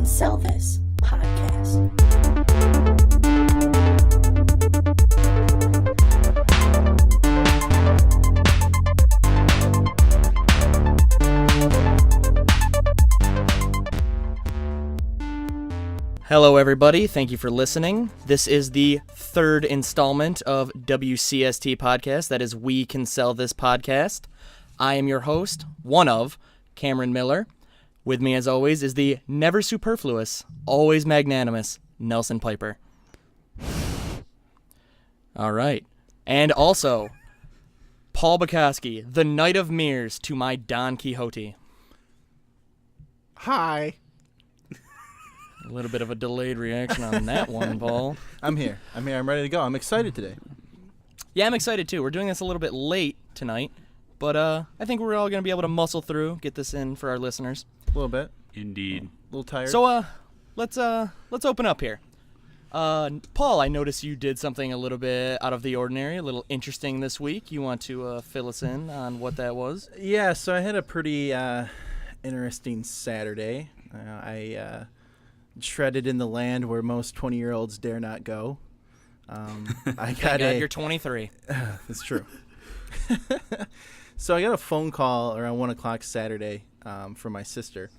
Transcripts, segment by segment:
can sell this podcast. Hello, everybody. Thank you for listening. This is the third installment of Wcst podcast. That is We Can Sell This Podcast. I am your host, one of, Cameron Miller. With me, as always, is the never superfluous, always magnanimous Nelson Piper. All right. And also, Paul Bukowski, the Knight of Mirrors to my Don Quixote. Hi. A little bit of a delayed reaction on that one, Paul. I'm here. I'm ready to go. I'm excited today. Yeah, I'm excited too. We're doing this a little bit late tonight, but I think we're all going to be able to muscle through, get this in for our listeners. A little bit. Indeed. A little tired. So let's open up here. Paul, I noticed you did something a little bit out of the ordinary, a little interesting this week. You want to fill us in on what that was? Yeah, so I had a pretty interesting Saturday. I treaded in the land where most 20-year-olds dare not go. I got you're 23. That's true. So I got a phone call around 1 o'clock Saturday from my sister,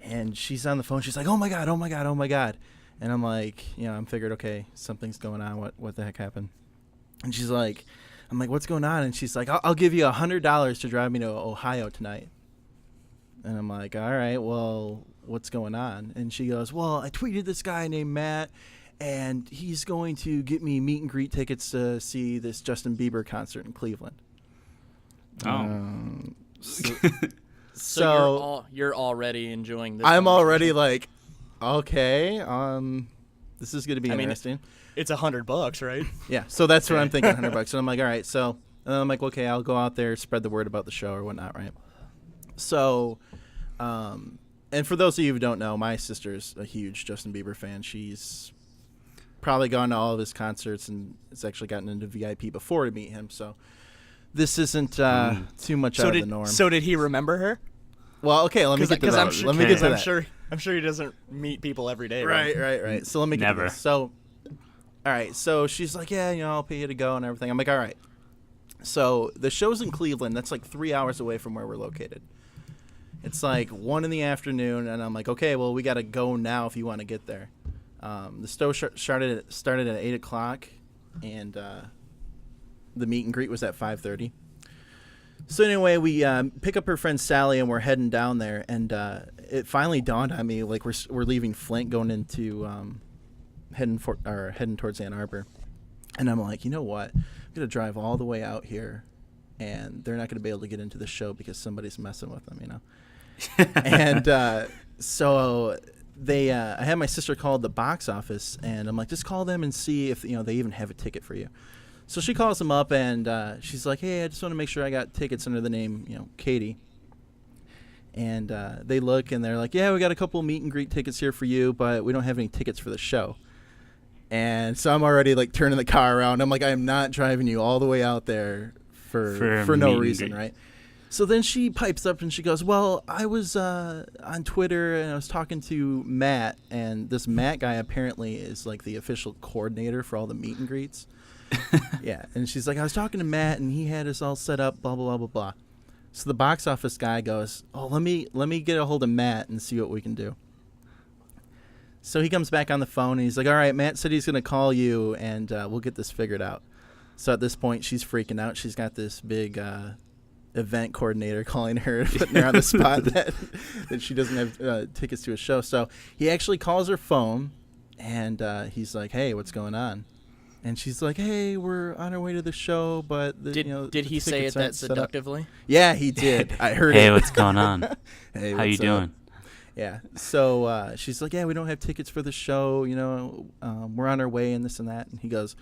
and she's on the phone. She's like, "Oh my god, oh my god, oh my god," and I'm like, I'm figured, okay, something's going on. What the heck happened? And she's like, I'm like, what's going on? And she's like, I'll give you $100 to drive me to Ohio tonight. And I'm like, all right, well, what's going on? And she goes, well, I tweeted this guy named Matt, and he's going to get me meet and greet tickets to see this Justin Bieber concert in Cleveland. Oh. So you're already enjoying this. I'm already like, okay, this is going to be interesting. It's $100, right? Yeah, so that's what I'm thinking, $100. And I'm like, all right, so, and then I'm like, okay, I'll go out there, spread the word about the show or whatnot, right? So, and for those of you who don't know, my sister's a huge Justin Bieber fan. She's probably gone to all of his concerts and has actually gotten into VIP before to meet him. So this isn't too much out of the norm. So did he remember her? Well, okay, let me get to that. Let me get to that. I'm sure he doesn't meet people every day. Right. So let me get to this. So, all right. So she's like, yeah, I'll pay you to go and everything. I'm like, all right. So the show's in Cleveland. That's like 3 hours away from where we're located. It's like 1 in the afternoon, and I'm like, okay, well, we got to go now if you want to get there. The show started at 8 o'clock, and the meet and greet was at 5:30. So anyway, we pick up her friend Sally, and we're heading down there, and it finally dawned on me, like we're leaving Flint, going into heading towards Ann Arbor, and I'm like, you know what? I'm gonna drive all the way out here, and they're not gonna be able to get into the show because somebody's messing with them, And so they, I had my sister call the box office, and I'm like, just call them and see if they even have a ticket for you. So she calls them up, and she's like, hey, I just want to make sure I got tickets under the name, Katie. And they look, and they're like, yeah, we got a couple meet and greet tickets here for you, but we don't have any tickets for the show. And so I'm already like turning the car around. I'm like, I am not driving you all the way out there for no reason, right? So then she pipes up and she goes, well, I was on Twitter and I was talking to Matt, and this Matt guy apparently is like the official coordinator for all the meet and greets. Yeah, and she's like, I was talking to Matt and he had us all set up, blah, blah, blah, blah, blah. So the box office guy goes, oh, let me get a hold of Matt and see what we can do. So he comes back on the phone and he's like, all right, Matt said he's going to call you and we'll get this figured out. So at this point, she's freaking out. She's got this big event coordinator calling her, putting her on the spot that she doesn't have tickets to a show. So he actually calls her phone, and he's like, hey, what's going on? And she's like, hey, we're on our way to the show, but did he say it that seductively? Yeah, he did. I heard it. Hey, what's going on? Hey, how you doing? Yeah. So she's like, yeah, we don't have tickets for the show. We're on our way and this and that. And he goes,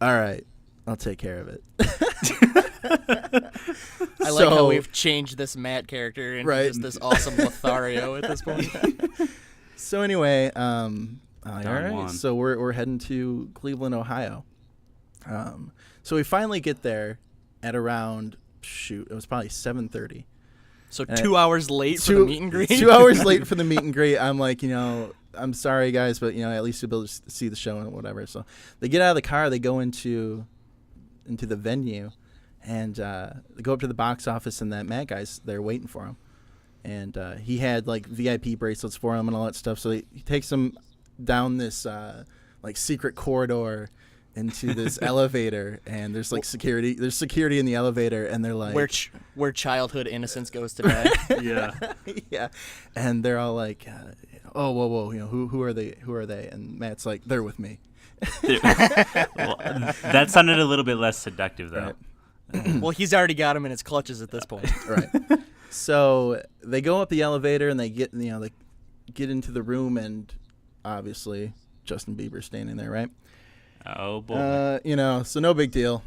all right, I'll take care of it. I like how we've changed this Matt character into just this awesome Lothario at this point. So anyway, all right. So we're heading to Cleveland, Ohio. So we finally get there at around, it was probably 7:30. So 2 hours late for the meet and greet? 2 hours late for the meet and greet. I'm like, I'm sorry, guys, but, at least you'll be able to see the show and whatever. So they get out of the car. They go into the venue, and they go up to the box office, and that Matt guy's there waiting for him. And he had, like, VIP bracelets for him and all that stuff. So he takes him down this, secret corridor into this elevator, and there's security. There's security in the elevator, and they're like, where childhood innocence goes to die. Yeah, yeah, and they're all like, oh, whoa, who are they? Who are they? And Matt's like, they're with me. Well, that sounded a little bit less seductive, though. Right. Well, he's already got him in his clutches at this point. Right. So they go up the elevator, and they get they get into the room, and obviously Justin Bieber's standing there, right? Oh boy. So no big deal.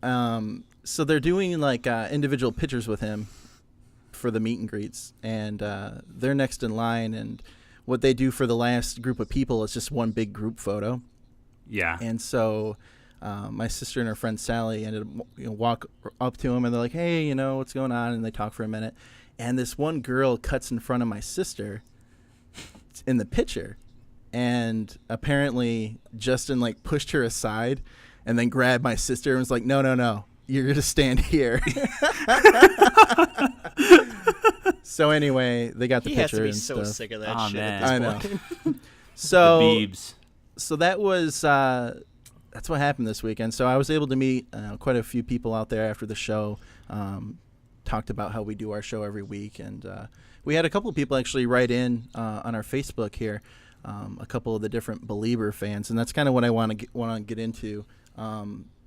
So they're doing individual pictures with him for the meet and greets, and they're next in line. And what they do for the last group of people is just one big group photo. Yeah. And so my sister and her friend Sally ended up walk up to him, and they're like, "Hey, what's going on?" And they talk for a minute, and this one girl cuts in front of my sister in the picture. And apparently Justin pushed her aside and then grabbed my sister and was like, no, you're going to stand here. So anyway, they got the he picture has to be and so stuff. sick of that Oh, shit man. at this point. I know. So The Biebs. So that was that's what happened this weekend. So I was able to meet quite a few people out there after the show. Talked about how we do our show every week, and we had a couple of people actually write in on our Facebook here. A couple of the different Belieber fans, and that's kind of what I want to get into.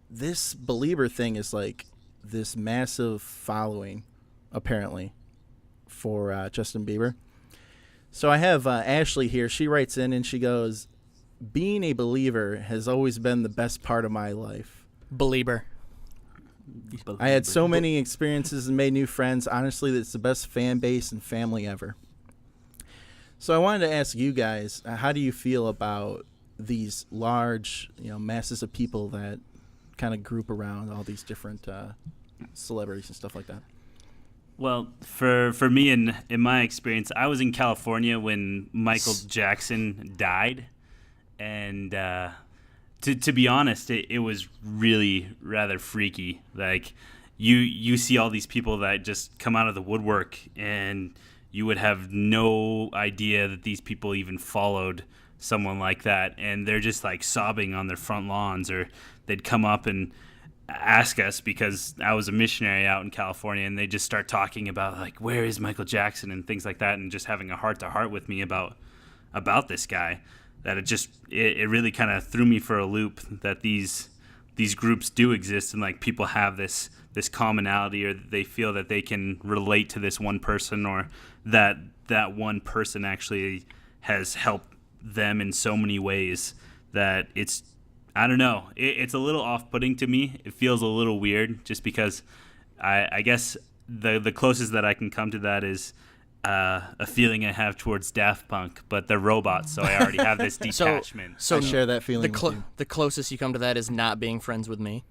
This Belieber thing is this massive following, apparently, for Justin Bieber. So I have Ashley here. She writes in and she goes, "Being a believer has always been the best part of my life. Belieber. I had so many experiences and made new friends. Honestly, it's the best fan base and family ever." So I wanted to ask you guys, how do you feel about these large, masses of people that kind of group around all these different celebrities and stuff like that? Well, for me, in my experience, I was in California when Michael Jackson died, and to be honest, it was really rather freaky. You see all these people that just come out of the woodwork, and you would have no idea that these people even followed someone like that, and they're just sobbing on their front lawns, or they'd come up and ask us, because I was a missionary out in California, and they just start talking about where is Michael Jackson and things like that, and just having a heart-to-heart with me about this guy. That it really kind of threw me for a loop that these groups do exist, and people have this commonality, or they feel that they can relate to this one person, or that one person actually has helped them in so many ways that I don't know, it's a little off-putting to me. It feels a little weird, just because I guess the closest that I can come to that is a feeling I have towards Daft Punk, but they're robots, so I already have this detachment. So I share that feeling with you. The closest you come to that is not being friends with me.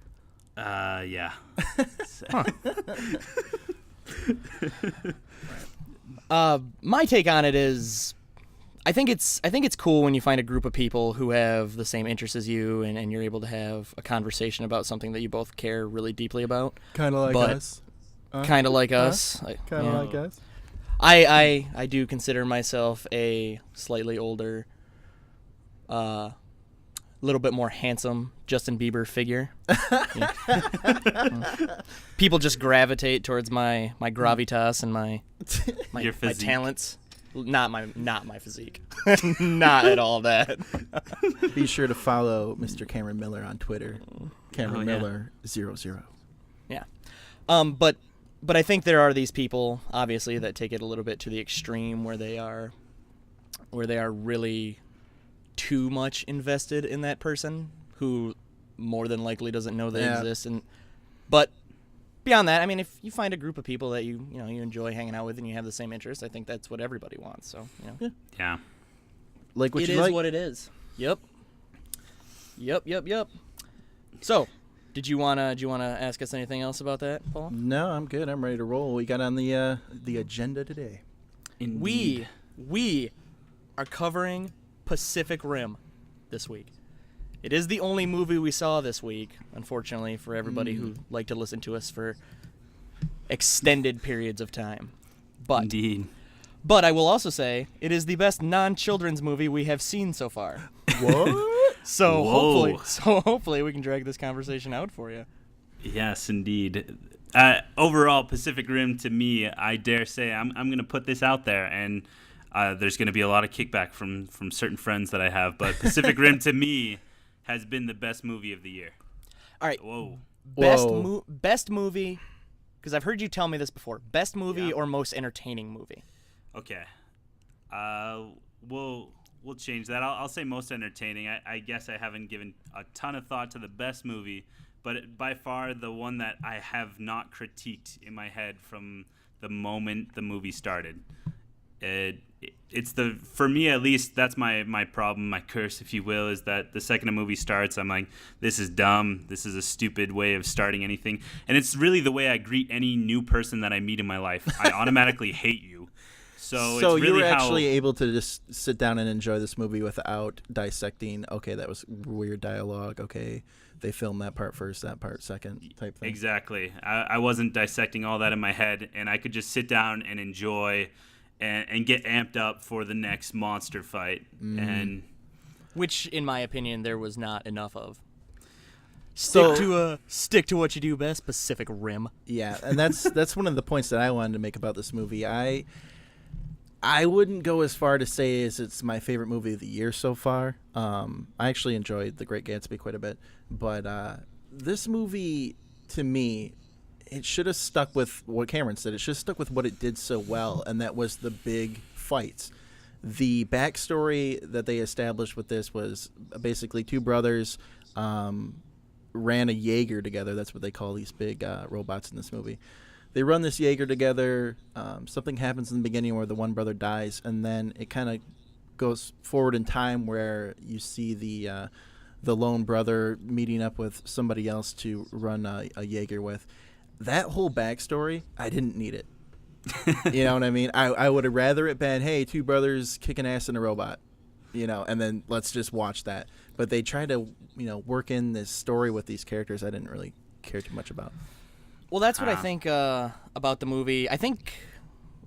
Yeah. My take on it is, I think it's cool when you find a group of people who have the same interests as you, and you're able to have a conversation about something that you both care really deeply about. Kind of like us. Kind of like us. Kind of like us. I do consider myself a slightly older, little bit more handsome Justin Bieber figure. People just gravitate towards my gravitas and my Your my physique. talents. Not my physique. Not at all that. Be sure to follow Mr. Cameron Miller on Twitter. Cameron yeah. Miller 00. Yeah. But I think there are these people, obviously, that take it a little bit to the extreme, where they are really too much invested in that person, who more than likely doesn't know they exist. But beyond that, I mean, if you find a group of people that you enjoy hanging out with and you have the same interests, I think that's what everybody wants. So Yeah. Like what it you is like. what it is. Yep. So, Did you wanna ask us anything else about that, Paul? No, I'm good. I'm ready to roll. We got on the agenda today. Indeed. We are covering Pacific Rim this week. It is the only movie we saw this week, unfortunately, for everybody who like to listen to us for extended periods of time. Indeed. But I will also say it is the best non-children's movie we have seen so far. What? So Whoa. hopefully we can drag this conversation out for you. Yes, indeed. Overall, Pacific Rim, to me, I dare say, I'm going to put this out there, and there's going to be a lot of kickback from certain friends that I have, but Pacific Rim, to me, has been the best movie of the year. All right. Whoa. Best movie, because I've heard you tell me this before. Best movie or most entertaining movie? Okay. We'll change that. I'll say most entertaining. I guess I haven't given a ton of thought to the best movie, but by far the one that I have not critiqued in my head from the moment the movie started. It's for me at least, that's my problem, my curse, if you will, is that the second a movie starts, I'm like, this is dumb. This is a stupid way of starting anything. And it's really the way I greet any new person that I meet in my life. I automatically hate you. So it's really you were actually able to just sit down and enjoy this movie without dissecting, okay, that was weird dialogue, okay, they filmed that part first, that part second, type thing. Exactly. I wasn't dissecting all that in my head, and I could just sit down and enjoy and get amped up for the next monster fight. And Which, in my opinion, there was not enough of. So- Stick to what you do best, Pacific Rim. Yeah, and that's one of the points that I wanted to make about this movie. I wouldn't go as far to say as it's my favorite movie of the year so far. I actually enjoyed The Great Gatsby quite a bit, but this movie, to me, it should have stuck with what Cameron said. It should have stuck with what it did so well, and that was the big fights. The backstory that they established with this was basically two brothers ran a Jaeger together. That's what they call these big robots in this movie. They run this Jaeger together. Something happens in the beginning where the one brother dies, and then it kind of goes forward in time where you see the lone brother meeting up with somebody else to run a Jaeger with. That whole backstory, I didn't need it. You know what I mean? I would have rather it been, hey, two brothers kicking ass in a robot, and then let's just watch that. But they tried to, work in this story with these characters I didn't really care too much about. Well, that's what I think about the movie. I think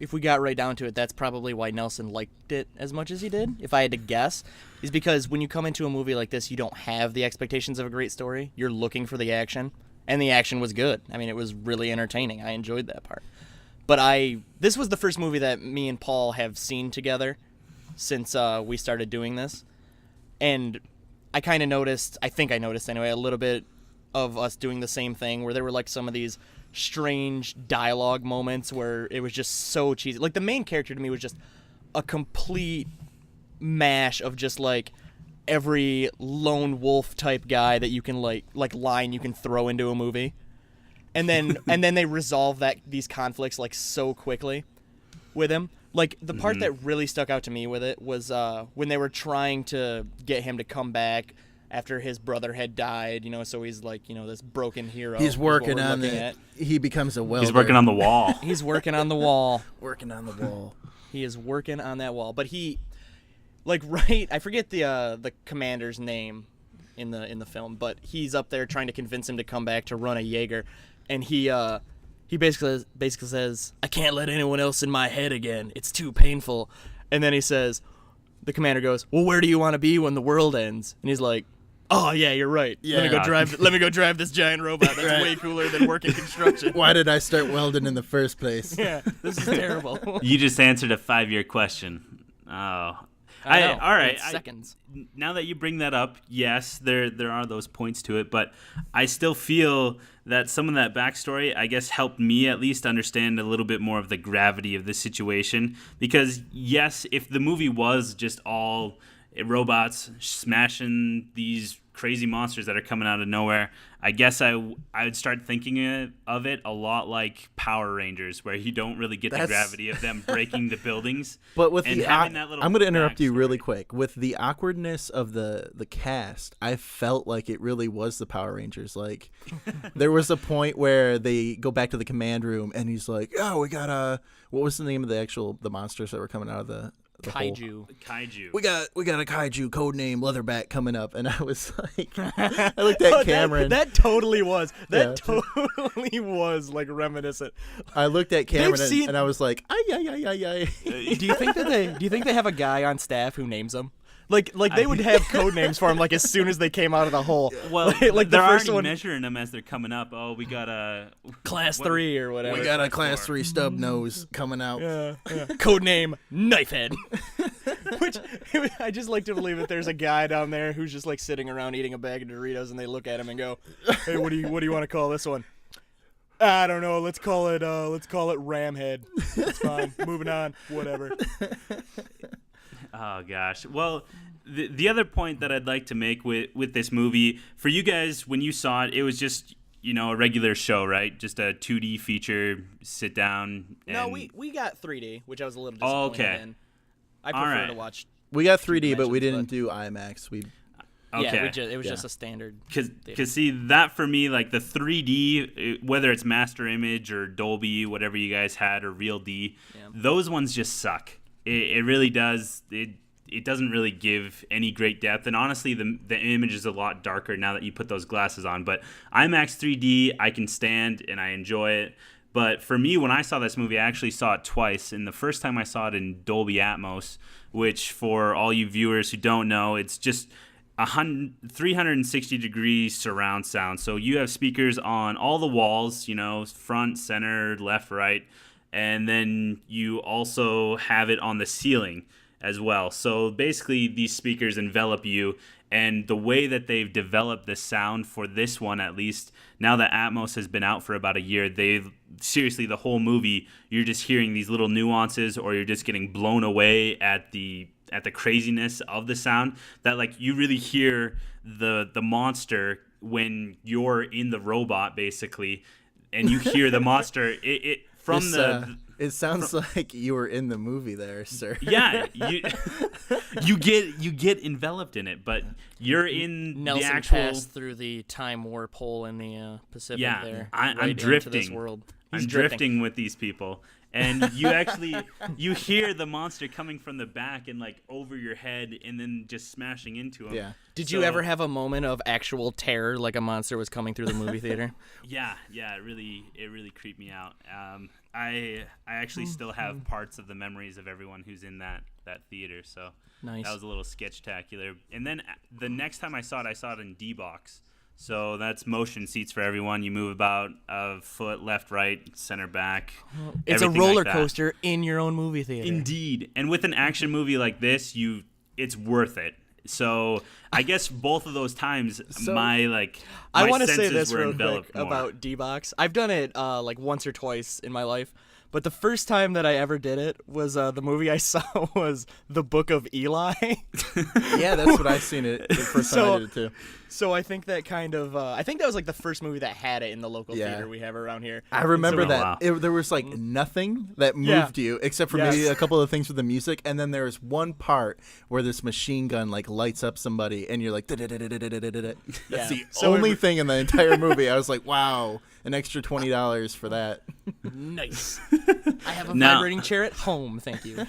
if we got right down to it, that's probably why Nelson liked it as much as he did, if I had to guess, is because when you come into a movie like this, you don't have the expectations of a great story. You're looking for the action, and the action was good. I mean, it was really entertaining. I enjoyed that part. But this was the first movie that me and Paul have seen together since we started doing this, and I kind of noticed, I think I noticed anyway, a little bit of us doing the same thing where there were like some of these strange dialogue moments where it was just so cheesy. Like the main character to me was just a complete mash of just like every lone wolf type guy that you can like line you can throw into a movie. And then they resolve these conflicts like so quickly with him. Like the part that really stuck out to me with it was when they were trying to get him to come back after his brother had died, so he's like, this broken hero. He's working on it. He becomes a welder. He's working on the wall. He's working on the wall. Working on the wall. He is working on that wall. But he, I forget the commander's name in the film, but he's up there trying to convince him to come back to run a Jaeger, and he basically says, "I can't let anyone else in my head again. It's too painful." And then he says, the commander goes, "Well, where do you want to be when the world ends?" And he's like, "Oh yeah, you're right. Yeah. Let me go drive this giant robot. That's Right. way cooler than working construction." Why did I start welding in the first place? Yeah, this is terrible. You just answered a 5-year question. Oh. I know. All right. It's seconds. Now that you bring that up, yes, there are those points to it, but I still feel that some of that backstory, I guess, helped me at least understand a little bit more of the gravity of the situation. Because, yes, if the movie was just all robots smashing these crazy monsters that are coming out of nowhere. I guess I would start thinking of it a lot like Power Rangers, where you don't really get the gravity of them breaking the buildings. But with and having that little I'm going to interrupt you backstory. really quick. With the awkwardness of the cast, I felt like it really was the Power Rangers. Like, there was a point where they go back to the command room, and he's like, "Oh, we got what was the name of the monsters that were coming out of the hole? Kaiju. We got a kaiju codename Leatherback coming up," and I was like, I looked at Cameron. That totally was. Yeah. Totally was like reminiscent. I looked at Cameron seen- and I was like, ay, ay, ay, ay, ay. Do you think they have a guy on staff who names them? Like they would have code names for him like as soon as they came out of the hole. Well, like the they're first already one, measuring them as they're coming up. Oh, we got a class 3 or whatever. We got a class 3 stub nose coming out. Yeah. Code name Knifehead. Which I just like to believe that there's a guy down there who's just like sitting around eating a bag of Doritos, and they look at him and go, "Hey, what do you want to call this one?" I don't know. Let's call it Ramhead. It's fine. Moving on. Whatever. Oh gosh. Well, the other point that I'd like to make with this movie, for you guys, when you saw it, it was just a regular show, right? Just a 2D feature, sit down. And... No, we got 3D, which I was a little disappointed in. I prefer to watch. We got 3D, but we dimensions, didn't do IMAX. Okay. Yeah, it was just a standard. Because see, that for me, like the 3D, whether it's Master Image or Dolby, whatever you guys had, or Real D, those ones just suck. It really does. It doesn't really give any great depth. And honestly, the image is a lot darker now that you put those glasses on. But IMAX 3D, I can stand and I enjoy it. But for me, when I saw this movie, I actually saw it twice. And the first time I saw it in Dolby Atmos, which for all you viewers who don't know, it's just 360-degree surround sound. So you have speakers on all the walls, front, center, left, right. And then you also have it on the ceiling as well. So basically, these speakers envelop you. And the way that they've developed the sound for this one, at least, now that Atmos has been out for about a year, seriously, the whole movie, you're just hearing these little nuances, or you're just getting blown away at the craziness of the sound, that like you really hear the monster when you're in the robot, basically, and you hear the monster. It sounds like you were in the movie there, sir. Yeah, you get enveloped in it, but you're in Nelson the actual. passed through the time warp hole in the Pacific. Yeah, there. I'm drifting. Into this world. I'm drifting with these people, and you hear the monster coming from the back and like over your head, and then just smashing into him. Yeah. Did you ever have a moment of actual terror, like a monster was coming through the movie theater? Yeah, it really creeped me out. I actually still have parts of the memories of everyone who's in that theater, so Nice. That was a little sketch-tacular. And then the next time I saw it in D-Box. So that's motion seats for everyone. You move about a foot left, right, center, back. It's a everything roller like that. coaster in your own movie theater. Indeed. And with an action movie like this, it's worth it. So I guess both of those times, my I want to senses say this were real enveloped quick more. about D-Box. I've done it like once or twice in my life, but the first time that I ever did it was the movie I saw was The Book of Eli. Yeah, that's what I seen it the first time I did it too. So I think that kind of I think that was like the first movie that had it in the local Yeah. theater we have around here. I remember Oh, that wow. there was like nothing that moved you except for maybe a couple of things with the music, and then there was one part where this machine gun like lights up somebody, and you're like, "Da-da-da-da-da-da-da-da." That's the only thing in the entire movie. I was like, wow, an extra $20 for that. Nice. I have a Now- vibrating chair at home, thank you.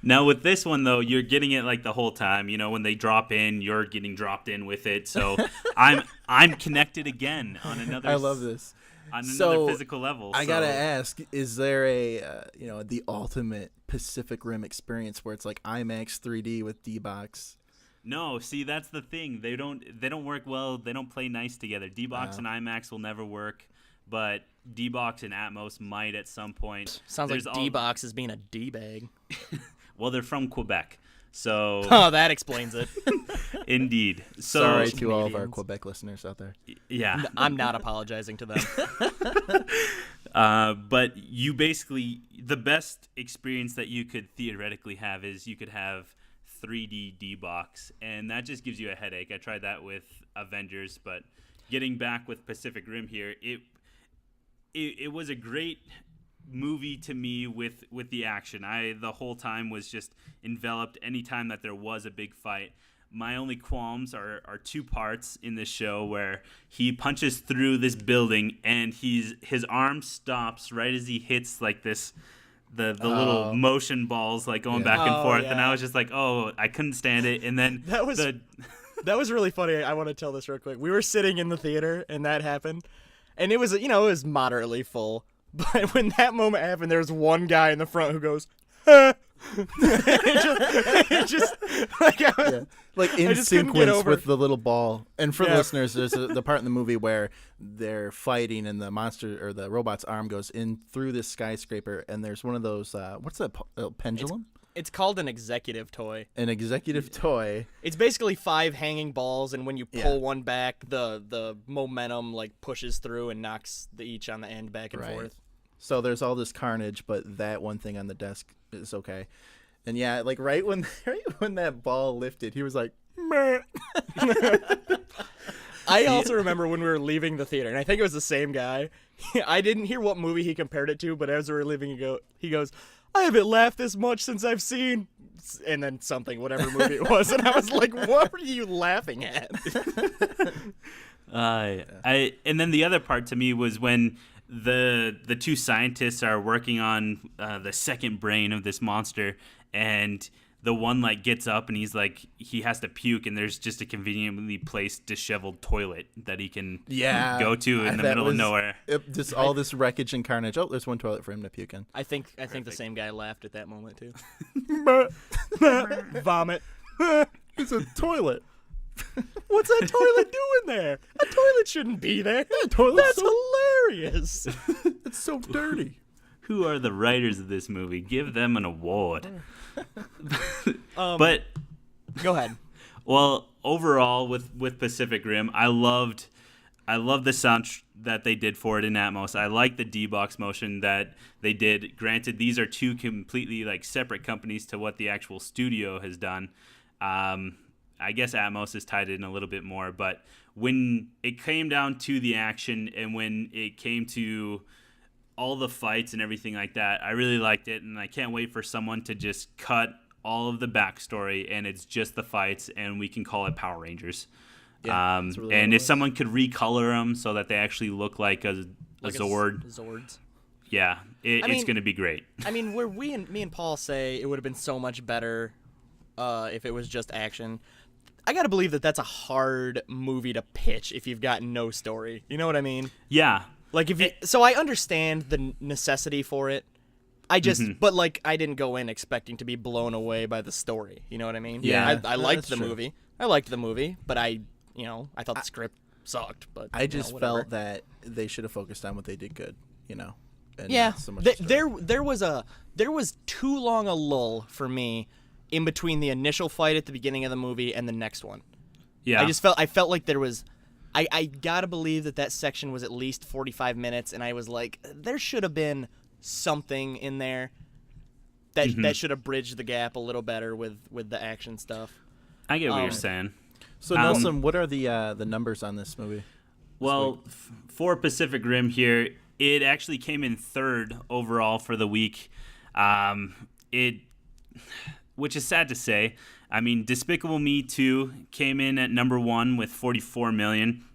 Now with this one though, you're getting it like the whole time. When they drop in, you're getting dropped in with it. So I'm connected again on another. I love this. On another So, physical level. I gotta ask: is there a the ultimate Pacific Rim experience where it's like IMAX 3D with D-Box? No, see that's the thing. They don't work well. They don't play nice together. D-Box and IMAX will never work, but D-Box and Atmos might at some point. Sounds There's like D-Box is being a D-bag. Well, they're from Quebec, so Oh, that explains it. indeed. So Sorry to all of our Canadians. Quebec listeners out there. yeah. I'm not apologizing to them. But you basically, the best experience that you could theoretically have is you could have 3D D-Box, and that just gives you a headache. I tried that with Avengers, but getting back with Pacific Rim here, it was a great movie to me with the action. I the whole time was just enveloped anytime that there was a big fight. My only qualms are two parts in this show where he punches through this building and his arm stops right as he hits like this the little motion balls like going back and forth, and I was just like, I couldn't stand it. And then that was really funny. I want to tell this real quick. We were sitting in the theater and that happened, and it was moderately full. But when that moment happened, there was one guy in the front who goes, "Huh." it just like in sequence with the little ball. And for listeners, there's the part in the movie where they're fighting and the monster or the robot's arm goes in through this skyscraper, and there's one of those what's that pendulum? It's called an executive toy. An executive toy. It's basically 5 hanging balls, and when you pull one back, the momentum like pushes through and knocks each on the end back and forth. So there's all this carnage, but that one thing on the desk is okay. And yeah, like right when that ball lifted, he was like, meh. I also remember when we were leaving the theater, and I think it was the same guy. I didn't hear what movie he compared it to, but as we were leaving, he goes, "I haven't laughed this much since I've seen," and then whatever movie it was, and I was like, "What were you laughing at?" And then the other part to me was when the two scientists are working on the second brain of this monster, and the one like gets up and he's like he has to puke, and there's just a conveniently placed disheveled toilet that he can go to in the middle of nowhere. Just all this wreckage and carnage. Oh, there's one toilet for him to puke in. I think the same guy laughed at that moment too. Vomit. It's a toilet. What's that toilet doing there? A toilet shouldn't be there. That's hilarious. It's so dirty. Who are the writers of this movie? Give them an award. But go ahead. Well, overall with Pacific Rim, I loved the sound that they did for it in Atmos. I like the D-Box motion that they did. Granted, these are two completely like separate companies to what the actual studio has done. I guess Atmos is tied in a little bit more, but when it came down to the action and when it came to all the fights and everything like that, I really liked it, and I can't wait for someone to just cut all of the backstory and it's just the fights, and we can call it Power Rangers. Yeah, really and if someone could recolor them so that they actually look like a Zord. Zords. Yeah, it's going to be great. I mean, where me and Paul say it would have been so much better if it was just action. I gotta believe that that's a hard movie to pitch if you've got no story. You know what I mean? Yeah. Like so I understand the necessity for it. I just, but like I didn't go in expecting to be blown away by the story. You know what I mean? Yeah. I liked the movie. I liked the movie, but I thought the script sucked. But I just felt that they should have focused on what they did good. And yeah. so much there was too long a lull for me in between the initial fight at the beginning of the movie and the next one. Yeah. I felt like there was I gotta believe that section was at least 45 minutes, and I was like, there should have been something in there that should have bridged the gap a little better with the action stuff. I get what you're saying. So Nelson, what are the numbers on this movie? Well, for Pacific Rim here, it actually came in third overall for the week. Which is sad to say. I mean, Despicable Me 2 came in at number 1 with 44 million.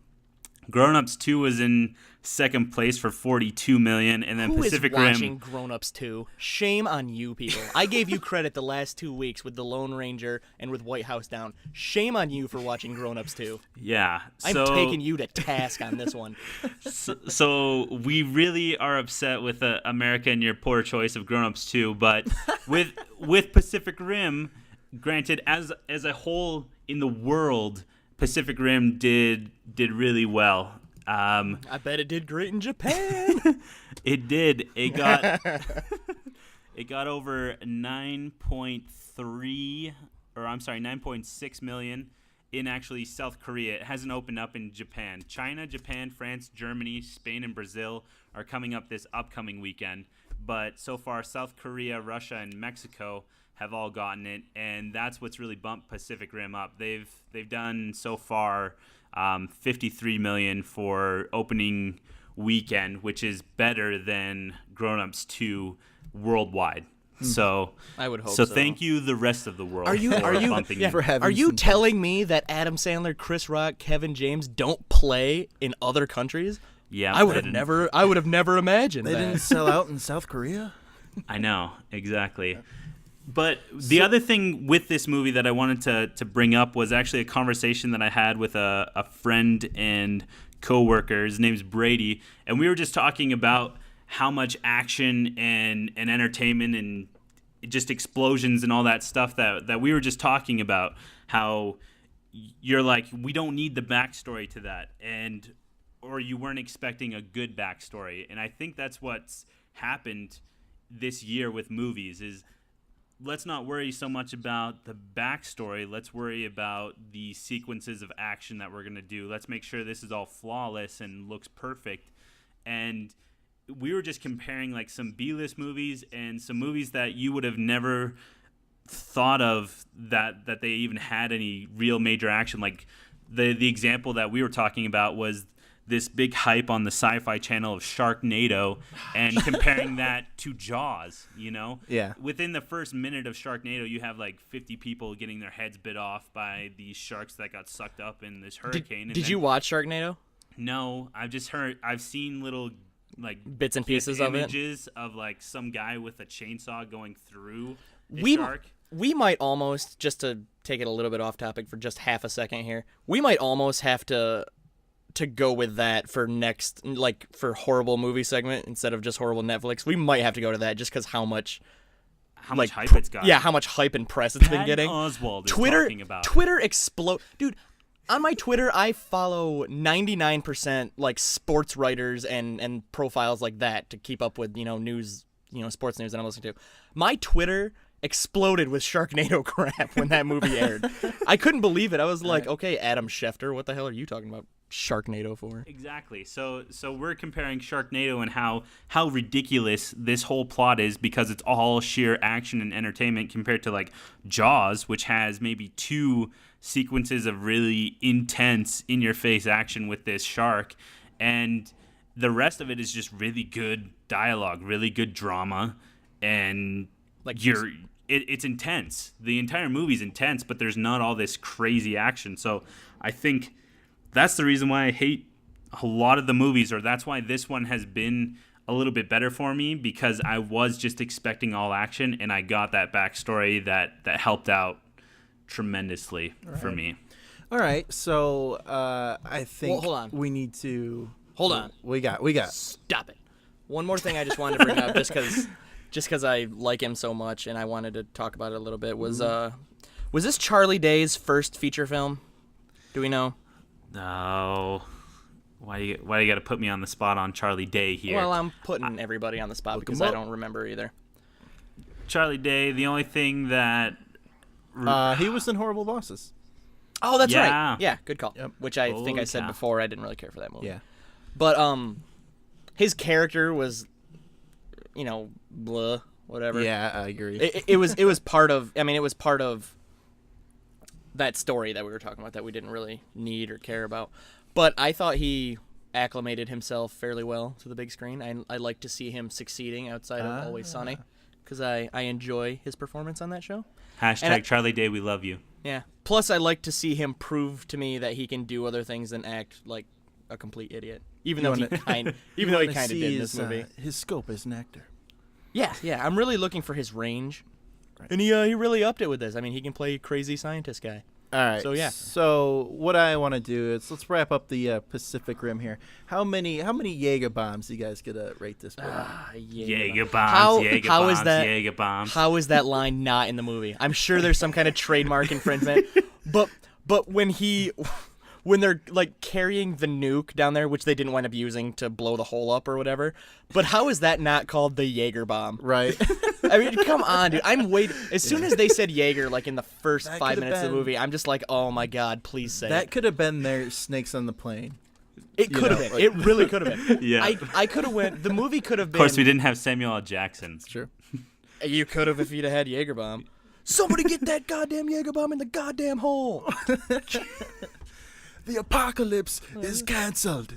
Grown Ups 2 was in second place for 42 million, and then Pacific Rim. Who is watching Grown Ups 2? Shame on you people. I gave you credit the last 2 weeks with The Lone Ranger and with White House Down. Shame on you for watching Grown Ups 2. Yeah. I'm taking you to task on this one. So we really are upset with America and your poor choice of Grown Ups 2, but with Pacific Rim, granted, as a whole in the world, Pacific Rim did really well. I bet it did great in Japan. It did. It got over 9.6 million in actually South Korea. It hasn't opened up in Japan. China, Japan, France, Germany, Spain, and Brazil are coming up this upcoming weekend. But so far, South Korea, Russia, and Mexico have all gotten it, and that's what's really bumped Pacific Rim up. They've done so far 53 million for opening weekend, which is better than Grown Ups 2 worldwide. So I would hope so. So thank you, the rest of the world. Are you bumping for having Are you some telling me that Adam Sandler, Chris Rock, Kevin James don't play in other countries? Yeah, I would have never imagined They that. didn't sell out in South Korea? I know, exactly. But the other thing with this movie that I wanted to bring up was actually a conversation that I had with a friend and coworker. His name's Brady, and we were just talking about how much action and entertainment and just explosions and all that stuff that we were just talking about, how you're like, we don't need the backstory to that, or you weren't expecting a good backstory. And I think that's what's happened this year with movies is, let's not worry so much about the backstory. Let's worry about the sequences of action that we're going to do. Let's make sure this is all flawless and looks perfect. And we were just comparing like some B-list movies and some movies that you would have never thought of that they even had any real major action. Like the example that we were talking about was this big hype on the Sci-Fi Channel of Sharknado, and comparing that to Jaws, you know? Yeah. Within the first minute of Sharknado, you have like 50 people getting their heads bit off by these sharks that got sucked up in this hurricane. Did you watch Sharknado? No, I've seen little like Bits and pieces of it? images of like some guy with a chainsaw going through a We shark. we might almost, just to take it a little bit off topic for just half a second here, we might almost have to go with that for next, like for horrible movie segment instead of just horrible Netflix. We might have to go to that just because how much hype it's got. Yeah, how much hype and press it's been Patton getting. Oswalt is Twitter talking about. Twitter explode, dude. On my Twitter, I follow 99% like sports writers and profiles like that to keep up with news, sports news that I'm listening to. My Twitter exploded with Sharknado crap when that movie aired. I couldn't believe it. I was like, okay, Adam Schefter, what the hell are you talking about Sharknado for? Exactly. So we're comparing Sharknado and how ridiculous this whole plot is because it's all sheer action and entertainment compared to like Jaws, which has maybe 2 sequences of really intense in-your-face action with this shark, and the rest of it is just really good dialogue, really good drama, and like it's intense. The entire movie's intense, but there's not all this crazy action. So I think that's the reason why I hate a lot of the movies, or that's why this one has been a little bit better for me, because I was just expecting all action, and I got that backstory that helped out tremendously for me. All right, so I think Well, hold on. we need to... Hold on. We got... Stop it. One more thing I just wanted to bring up, just because I like him so much and I wanted to talk about it a little bit, was this Charlie Day's first feature film? Do we know? No. Why you got to put me on the spot on Charlie Day here? Well, I'm putting everybody on the spot because I don't remember either. Charlie Day, the only thing that... he was in Horrible Bosses. Oh, that's Yeah. right. Yeah, good call. Yep. Which I think I Holy said cow. before I didn't really care for that movie. Yeah. But his character was, blah, whatever. Yeah, I agree. It was part of. I mean, it was part of that story that we were talking about that we didn't really need or care about. But I thought he acclimated himself fairly well to the big screen. I like to see him succeeding outside of Always Sunny, because I enjoy his performance on that show. Hashtag Charlie Day, we love you. Yeah. Plus, I like to see him prove to me that he can do other things than act like a complete idiot. Even though he kind of did in this movie. His scope as an actor. Yeah. I'm really looking for his range, and he really upped it with this. I mean, he can play crazy scientist guy. All right. So yeah. So what I want to do is let's wrap up the Pacific Rim here. How many Jaeger bombs you guys gonna rate this movie? Jaeger bombs, Jaeger how bombs, is that? Jaeger bombs. How is that line not in the movie? I'm sure there's some kind of trademark infringement, but when they're like carrying the nuke down there, which they didn't wind up using to blow the hole up or whatever, but how is that not called the Jaeger bomb? Right. I mean, come on, dude. I'm waiting. As soon as they said Jaeger, like in the first That 5 could've minutes of the been- movie, I'm just like, oh my god, please say That it. could have been their Snakes on the Plane. It could have know, been. It really could have been. Yeah. I could have went. The movie could have Of been. course, we didn't have Samuel L. Jackson. It's true. You could have if you'd have had Jaeger bomb. Somebody get that goddamn Jaeger bomb in the goddamn hole. The apocalypse is canceled.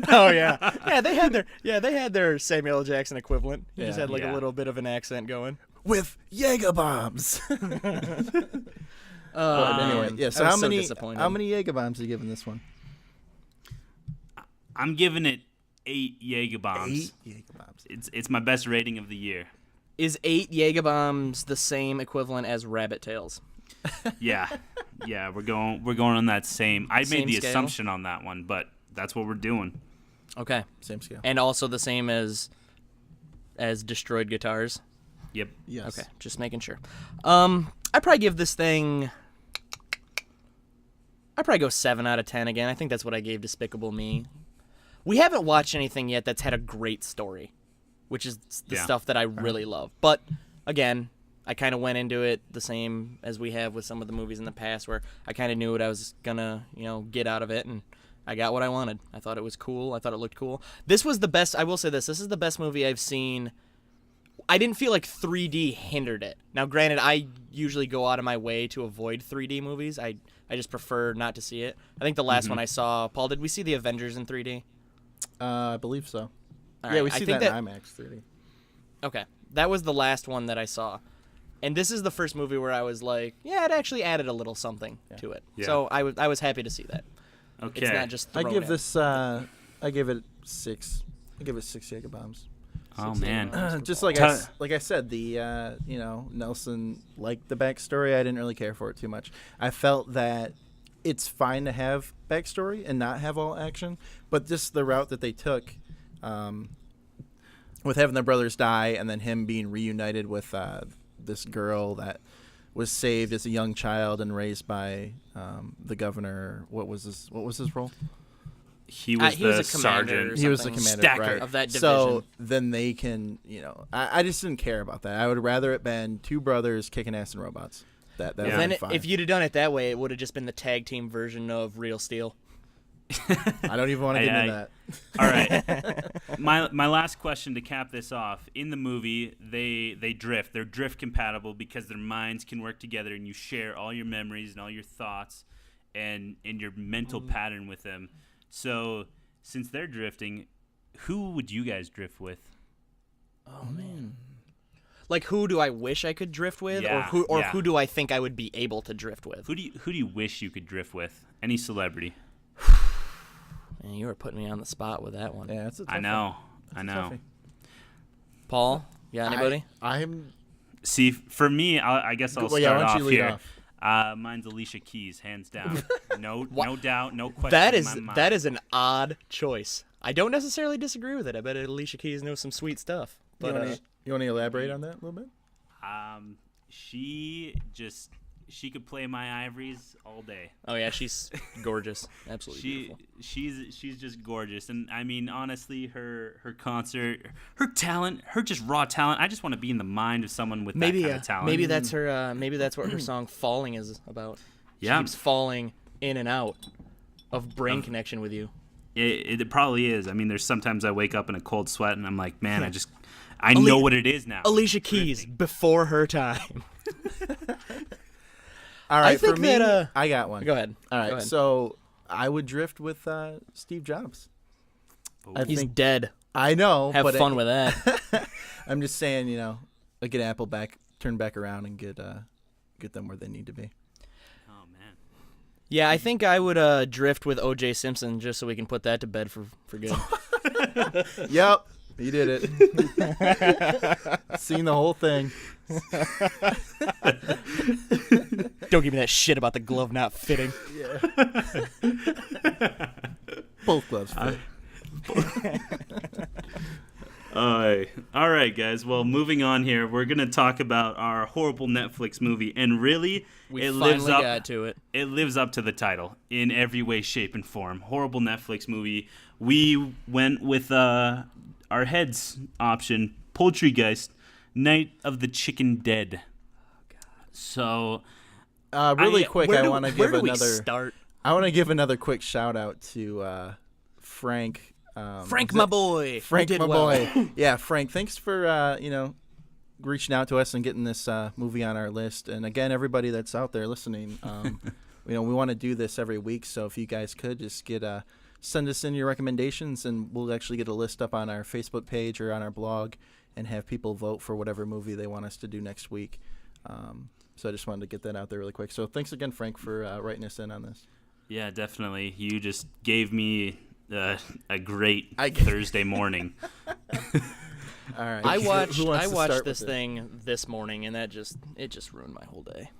Oh yeah, they had their Samuel L. Jackson equivalent. He just had like a little bit of an accent going with Jaeger bombs. Anyway, yeah. So how many Jaeger bombs are you giving this one? I'm giving it 8 Jaeger bombs. 8 Jaeger bombs. It's my best rating of the year. Is 8 Jaeger bombs the same equivalent as rabbit tails? Yeah, we're going on that same. I Same made the scale? assumption on that one, but that's what we're doing. Okay, Same scale. and also the same as destroyed guitars. Yep. Yes. Okay, just making sure. I'd probably give this thing. I'd probably go 7 out of 10 again. I think that's what I gave Despicable Me. We haven't watched anything yet that's had a great story, which is the stuff that I really love. But again, I kind of went into it the same as we have with some of the movies in the past, where I kind of knew what I was gonna, get out of it, and I got what I wanted. I thought it was cool. I thought it looked cool. This was the best. I will say this. This is the best movie I've seen. I didn't feel like 3D hindered it. Now, granted, I usually go out of my way to avoid 3D movies. I just prefer not to see it. I think the last one I saw, Paul, did we see the Avengers in 3D? I believe so. All Yeah, right, we I see think that in IMAX 3D. Okay, that was the last one that I saw. And this is the first movie where I was like, yeah, it actually added a little something to it. Yeah. So I was happy to see that. Okay. It's not just I thrown give in. this. I give it 6. I give it 6 Jaeger bombs. Oh man. Just like I said, the Nelson liked the backstory. I didn't really care for it too much. I felt that it's fine to have backstory and not have all action, but just the route that they took, with having their brothers die and then him being reunited with this girl that was saved as a young child and raised by the governor. What was his role? He was he was the a commander sergeant. or He was the something. commander, Stacker right. of that division. So then they can, I just didn't care about that. I would rather it been 2 brothers kicking ass and robots. That would Then be fine. if you'd have done it that way, it would have just been the tag team version of Real Steel. I don't even want to get into that. All right. My last question to cap this off. In the movie, they drift. They're drift compatible because their minds can work together and you share all your memories and all your thoughts and your mental pattern with them. So since they're drifting, who would you guys drift with? Oh man. Like, who do I wish I could drift with, Yeah, or yeah. who do I think I would be able to drift with? Who do you wish you could drift with? Any celebrity? Man, you were putting me on the spot with that one. Yeah, that's a tough I know. one. I That's a know. toughie. Paul, you got anybody? I'm. See, for me, I guess I'll Well, start yeah, why don't off you lead here. off? Mine's Alicia Keys, hands down. No doubt, no question. That in is my mind. that is an odd choice. I don't necessarily disagree with it. I bet Alicia Keys knows some sweet stuff. But You want to elaborate on that a little bit? She could play my ivories all day. oh yeah, she's gorgeous, absolutely beautiful. She's just gorgeous, and I mean honestly, her concert, her talent, her just raw talent. I just want to be in the mind of someone with that kind of talent. Maybe that's her. Maybe that's what her song "Falling" is about. She Yeah. keeps falling in and out of brain connection with you. It probably is. I mean, there's sometimes I wake up in a cold sweat and I'm like, man, I know what it is now. Alicia Keys Drifting. before her time. All right, I think for me, that, I got one. Go ahead. All right, Go ahead. so I would drift with Steve Jobs. I He's think dead. I know. Have but fun with that. I'm just saying, get Apple turn back around and get them where they need to be. Oh man. Yeah, I think I would drift with O.J. Simpson just so we can put that to bed for good. Yep, you did it. Seen the whole thing. Don't give me that shit about the glove not fitting. Both gloves fit. All right, guys. Well, moving on here, we're gonna talk about our horrible Netflix movie, and really, We it finally lives up. got to it. It lives up to the title in every way, shape, and form. Horrible Netflix movie. We went with our heads option, Poultrygeist, Night of the Chicken Dead. So, Really quick, I want to where give do we another. start? I want to give another quick shout out to Frank. Frank, my boy. Frank, You did my well. boy. Yeah, Frank. Thanks for reaching out to us and getting this movie on our list. And again, everybody that's out there listening, we want to do this every week. So if you guys could just send us in your recommendations, and we'll actually get a list up on our Facebook page or on our blog and have people vote for whatever movie they want us to do next week. So I just wanted to get that out there really quick. So thanks again, Frank, for writing us in on this. Yeah, definitely. You just gave me a great Thursday morning. All right. I watched this thing this morning, and it just ruined my whole day.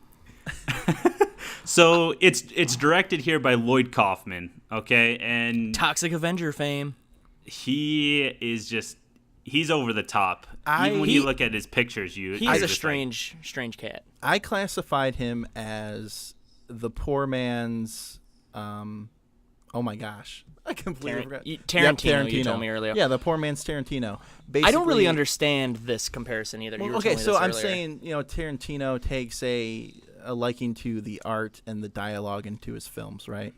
So it's directed here by Lloyd Kaufman, okay, and Toxic Avenger fame. He's over the top. Even when you look at his pictures, he's a strange cat. I classified him as the poor man's. Oh my gosh, I completely forgot. Tarantino, you told me earlier. Yeah, the poor man's Tarantino. Basically, I don't really understand this comparison either. Well, okay, so I'm saying, Tarantino takes a liking to the art and the dialogue into his films, right?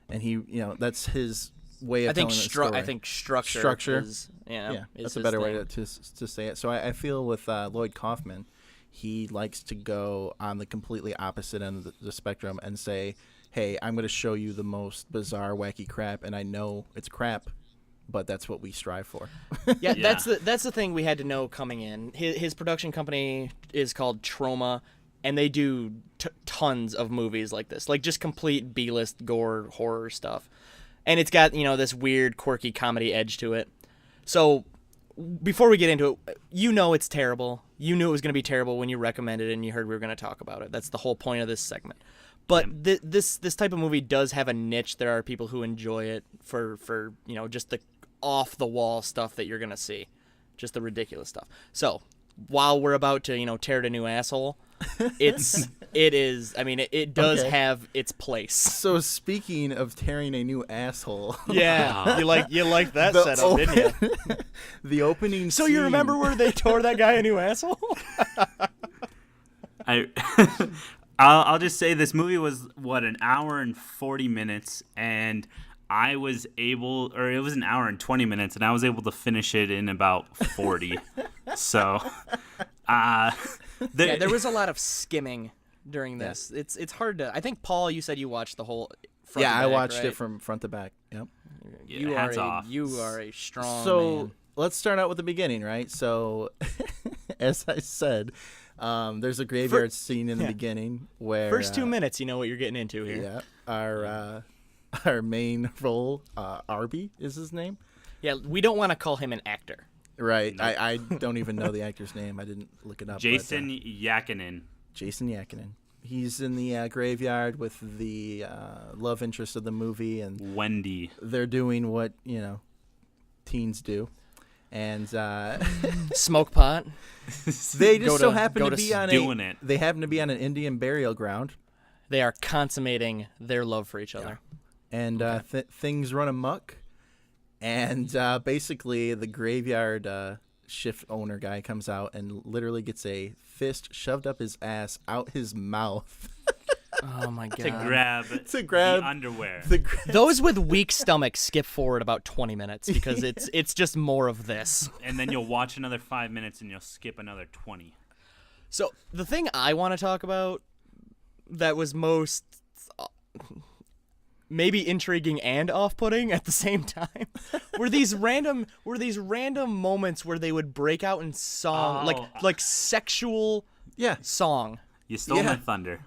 And he, that's his way of telling the story. I think structure is, that's a better way to say it. So I feel with Lloyd Kaufman, he likes to go on the completely opposite end of the spectrum and say, hey, I'm going to show you the most bizarre, wacky crap, and I know it's crap, but that's what we strive for. Yeah, that's the thing we had to know coming in. His production company is called Troma, and they do tons of movies like this, like just complete B-list gore horror stuff. And it's got, this weird, quirky comedy edge to it. So before we get into it, it's terrible. You knew it was going to be terrible when you recommended it and you heard we were going to talk about it. That's the whole point of this segment. But this type of movie does have a niche. There are people who enjoy it for just the off-the-wall stuff that you're going to see. Just the ridiculous stuff. So while we're about to, tear a new asshole, it does have its place. So speaking of tearing a new asshole, yeah, you like that setup, didn't you? The opening. So scene. You remember where they tore that guy a new asshole? I'll just say this movie was an hour and 40 minutes, and it was an hour and 20 minutes, and I was able to finish it in about 40. So. There was a lot of skimming during this. Yeah. It's hard to. I think, Paul, you said you watched the whole. Front to back, I watched right? it from front to back. Yep. You are a strong. So man. Let's start out with the beginning, right? So, as I said, there's a graveyard scene in the beginning where first 2 minutes, you know what you're getting into here. Yeah. Our main role, Arby is his name. Yeah, we don't want to call him an actor. Right. No. I don't even know the actor's name. I didn't look it up. Jason Yakinen. Jason Yakinen. He's in the graveyard with the love interest of the movie, and Wendy. They're doing what, teens do. And smoke pot. They just so happen to be on it. They happen to be on an Indian burial ground. They are consummating their love for each other. Yeah. And things run amok. And basically, the graveyard shift owner guy comes out and literally gets a fist shoved up his ass, out his mouth. Oh, my God. to grab the underwear. Those with weak stomachs skip forward about 20 minutes because it's just more of this. And then you'll watch another 5 minutes and you'll skip another 20. So the thing I want to talk about that was most maybe intriguing and off-putting at the same time were these random moments where they would break out in song, like sexual song. You stole my thunder.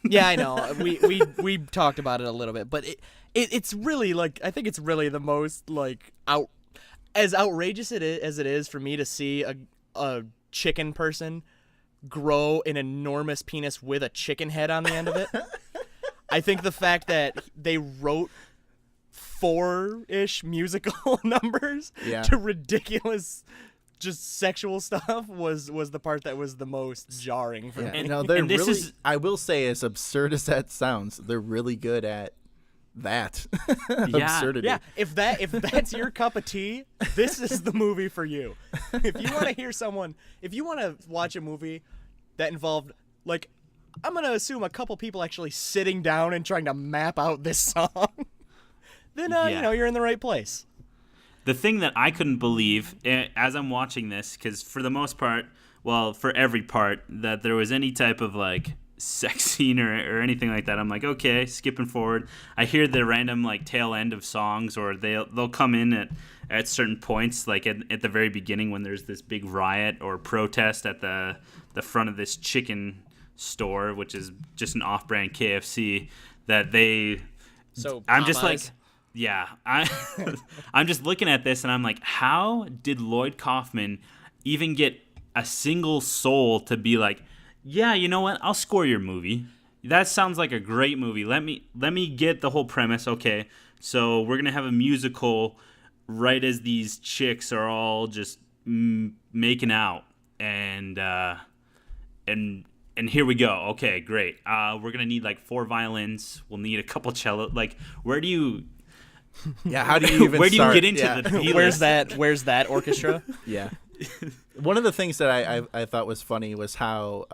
Yeah, I know. We talked about it a little bit, but it's really I think it's really the most as outrageous as it is for me to see a chicken person grow an enormous penis with a chicken head on the end of it. I think the fact that they wrote 4-ish musical numbers to ridiculous just sexual stuff was the part that was the most jarring for me. No, they're I will say, as absurd as that sounds, they're really good at that. Absurdity. Yeah, if that's your cup of tea, this is the movie for you. If you want to watch a movie that involved, I'm going to assume a couple people actually sitting down and trying to map out this song, then, you're in the right place. The thing that I couldn't believe as I'm watching this, because for the most part, well, for every part that there was any type of like sex scene or anything like that. I'm like, okay, skipping forward. I hear the random like tail end of songs, or they'll come in at certain points, like at the very beginning when there's this big riot or protest at the front of this chicken store, which is just an off-brand KFC, that they. So I'm just like, Popeyes. yeah, I'm just looking at this and I'm like, how did Lloyd Kaufman even get a single soul to be like, yeah, you know what? I'll score your movie. That sounds like a great movie. Let me get the whole premise. Okay, so we're gonna have a musical right as these chicks are all just making out, and here we go. Okay, great. We're gonna need like 4 violins. We'll need a couple cello. Like, where do you? Yeah, how do you even where do you start? get into Yeah. the B-list? Where's that orchestra? Yeah. One of the things that I thought was funny was how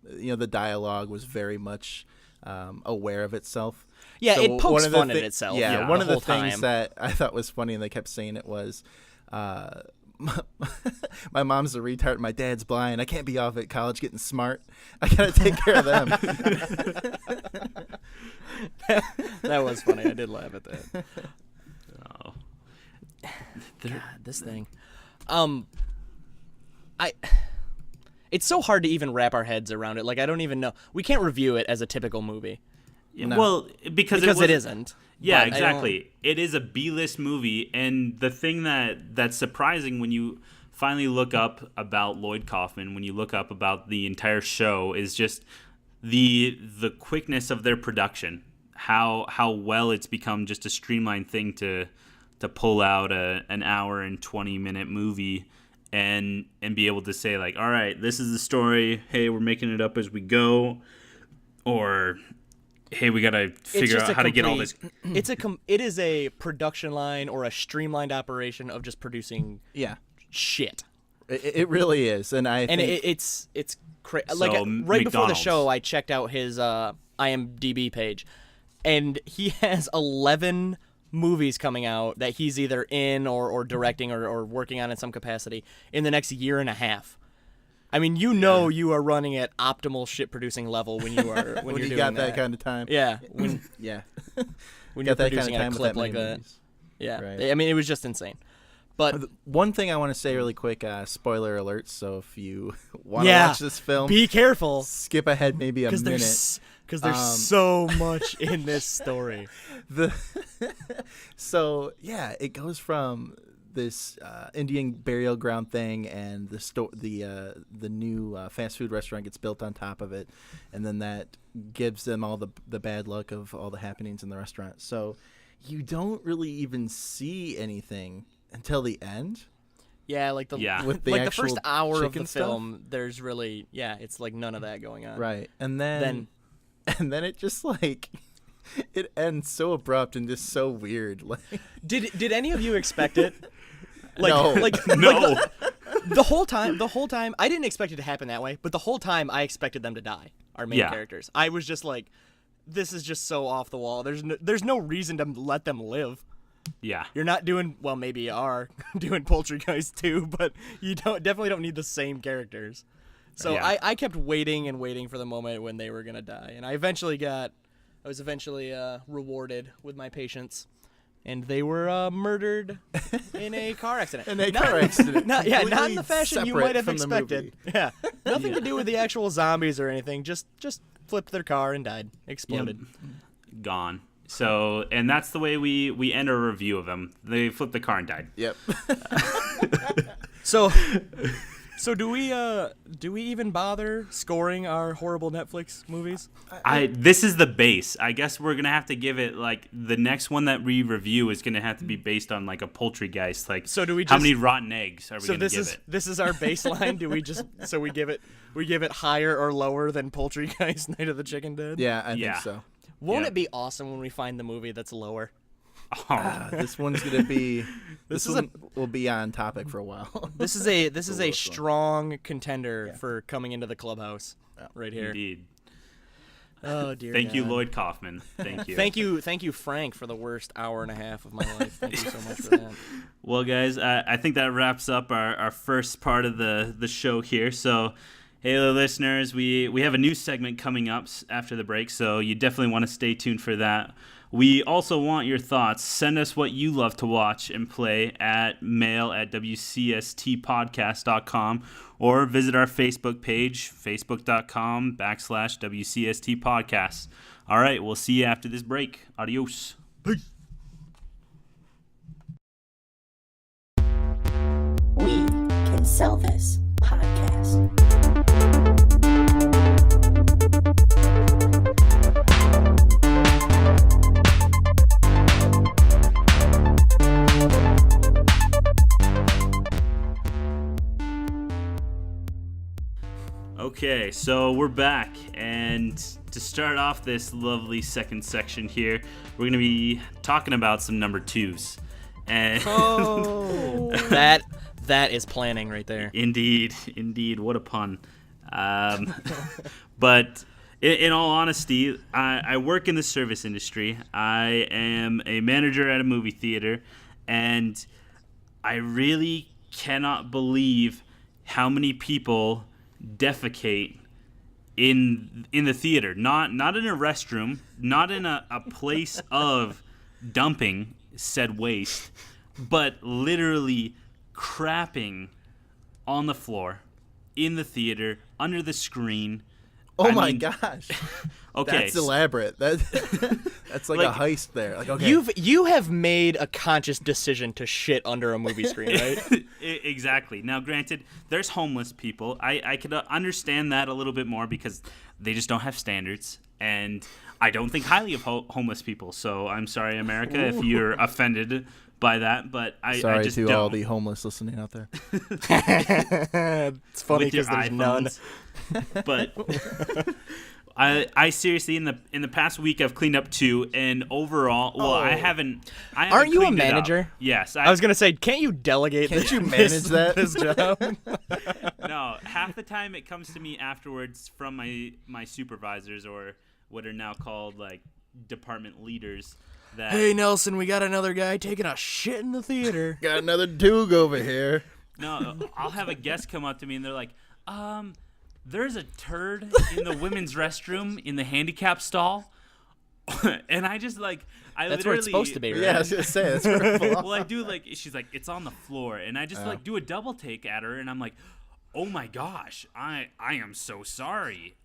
the dialogue was very much aware of itself. Yeah, So it pokes one of the fun at itself. Yeah, one the of the whole things time. that I thought was funny, and they kept saying it was, my mom's a retard, my dad's blind. I can't be off at college getting smart. I gotta take care of them. That was funny. I did laugh at that. Oh. God, this thing. It's so hard to even wrap our heads around it. Like, I don't even know. We can't review it as a typical movie. Yeah, No. well, because It isn't. Yeah, But exactly. It is a B-list movie, and the thing that's surprising when you finally look up about Lloyd Kaufman, when you look up about the entire show, is just the quickness of their production. How well it's become just a streamlined thing to pull out an hour and 20-minute movie and be able to say, like, all right, this is the story. Hey, we're making it up as we go, or hey, we got to figure out how to get all this. It is a production line or a streamlined operation of just producing Yeah, shit. it really is, and it's crazy. So, Like right before the McDonald's. show, I checked out his IMDb page, and he has 11 movies coming out that he's either in or directing or working on in some capacity in the next year and a half. I mean, you are running at optimal shit producing level when you are when when you're you doing got that. that kind of time. Yeah, when Yeah. when Got you're that kind producing of at a time with clip that like many that. movies. Yeah, Right. I mean, it was just insane. But One thing I want to say really quick, spoiler alerts, so if you want to yeah, watch this film, be careful skip ahead maybe a minute. because there's so much in this story. So yeah, it goes from this Indian burial ground thing, and the new fast food restaurant gets built on top of it, and then that gives them all the bad luck of all the happenings in the restaurant. So you don't really even see anything until the end. Yeah, like With the like the actual first hour of chicken the stuff? film, there's really it's like none of that going on. Right. And then it just like it ends so abrupt and just so weird. Like Did any of you expect it? Like, No. No. the whole time, I didn't expect it to happen that way, but the whole time I expected them to die, our main Yeah. characters. I was just like, this is just so off the wall. There's no reason to let them live. Yeah. You're not doing, well, maybe you are doing Poultrygeist too, but you definitely don't need the same characters. So Yeah. I kept waiting and waiting for the moment when they were going to die. And I was eventually rewarded with my patience. And they were murdered in a car accident. car accident. Not in Completely the fashion you separate might have from the expected. movie. Yeah, nothing to do with the actual zombies or anything. Just flipped their car and died, exploded. Gone. So, and that's the way we end our review of them. They flipped the car and died. Yep. So do we even bother scoring our horrible Netflix movies? This is the base. I guess we're gonna have to give it like the next one that we review is gonna have to be based on like a Poultrygeist. Like, So do we how just- many rotten eggs are we So gonna give it? this is our baseline. Do we give it higher or lower than Poultrygeist Night of the Chicken Dead? Yeah, I Yeah. think so. Won't Yeah. it be awesome when we find the movie that's lower? Oh, This one's gonna be. This This is one will be on topic for a while. This is a lowest one. strong contender for coming into the clubhouse right here. indeed. Oh dear. Thank you, God. Lloyd Kaufman. Thank you. Thank you, Frank, for the worst hour and a half of my life. Thank you so much for that. Well, guys, I think that wraps up our first part of the show here. So, hey, listeners, we have a new segment coming up after the break, so you definitely want to stay tuned for that. We also want your thoughts. Send us what you love to watch and play at mail@wcstpodcast.com or visit our Facebook page, facebook.com/WCST All right, we'll see you after this break. Adios. Peace. We can sell this podcast. Okay, so we're back, and to start off this lovely second section here, we're going to be talking about some number twos. And that is planning right there. Indeed, what a pun. But in all honesty, I work in the service industry. I am a manager at a movie theater, and I really cannot believe how many people defecate in the theater. Not in a restroom, not in a place of dumping said waste, but literally crapping on the floor, in the theater, under the screen. Oh my gosh. Okay. That's elaborate. That's like a heist there. Like, okay. You have made a conscious decision to shit under a movie screen, right? Exactly. Now, granted, there's homeless people. I could understand that a little bit more because they just don't have standards, and I don't think highly of homeless people. So I'm sorry, America, if you're offended by that, but I just to don't. all the homeless listening out there. It's funny With your because there's none. But I seriously, in the past week, I've cleaned up 2, and overall, well, I haven't Aren't you a cleaned it up. manager? Yes. I was gonna say, can't you delegate? Can't you manage this job? No, half the time it comes to me afterwards from my supervisors, or what are now called like department leaders. That, Hey Nelson, we got another guy taking a shit in the theater. Got another Doog over here. No, I'll have a guest come up to me and they're like, there's a turd in the women's restroom in the handicap stall. And I just like, That's where it's supposed to be, right? Yeah, I was gonna say that's where it belongs. Well, I do like, she's like, it's on the floor. And I just like do a double take at her and I'm like, oh my gosh, I am so sorry.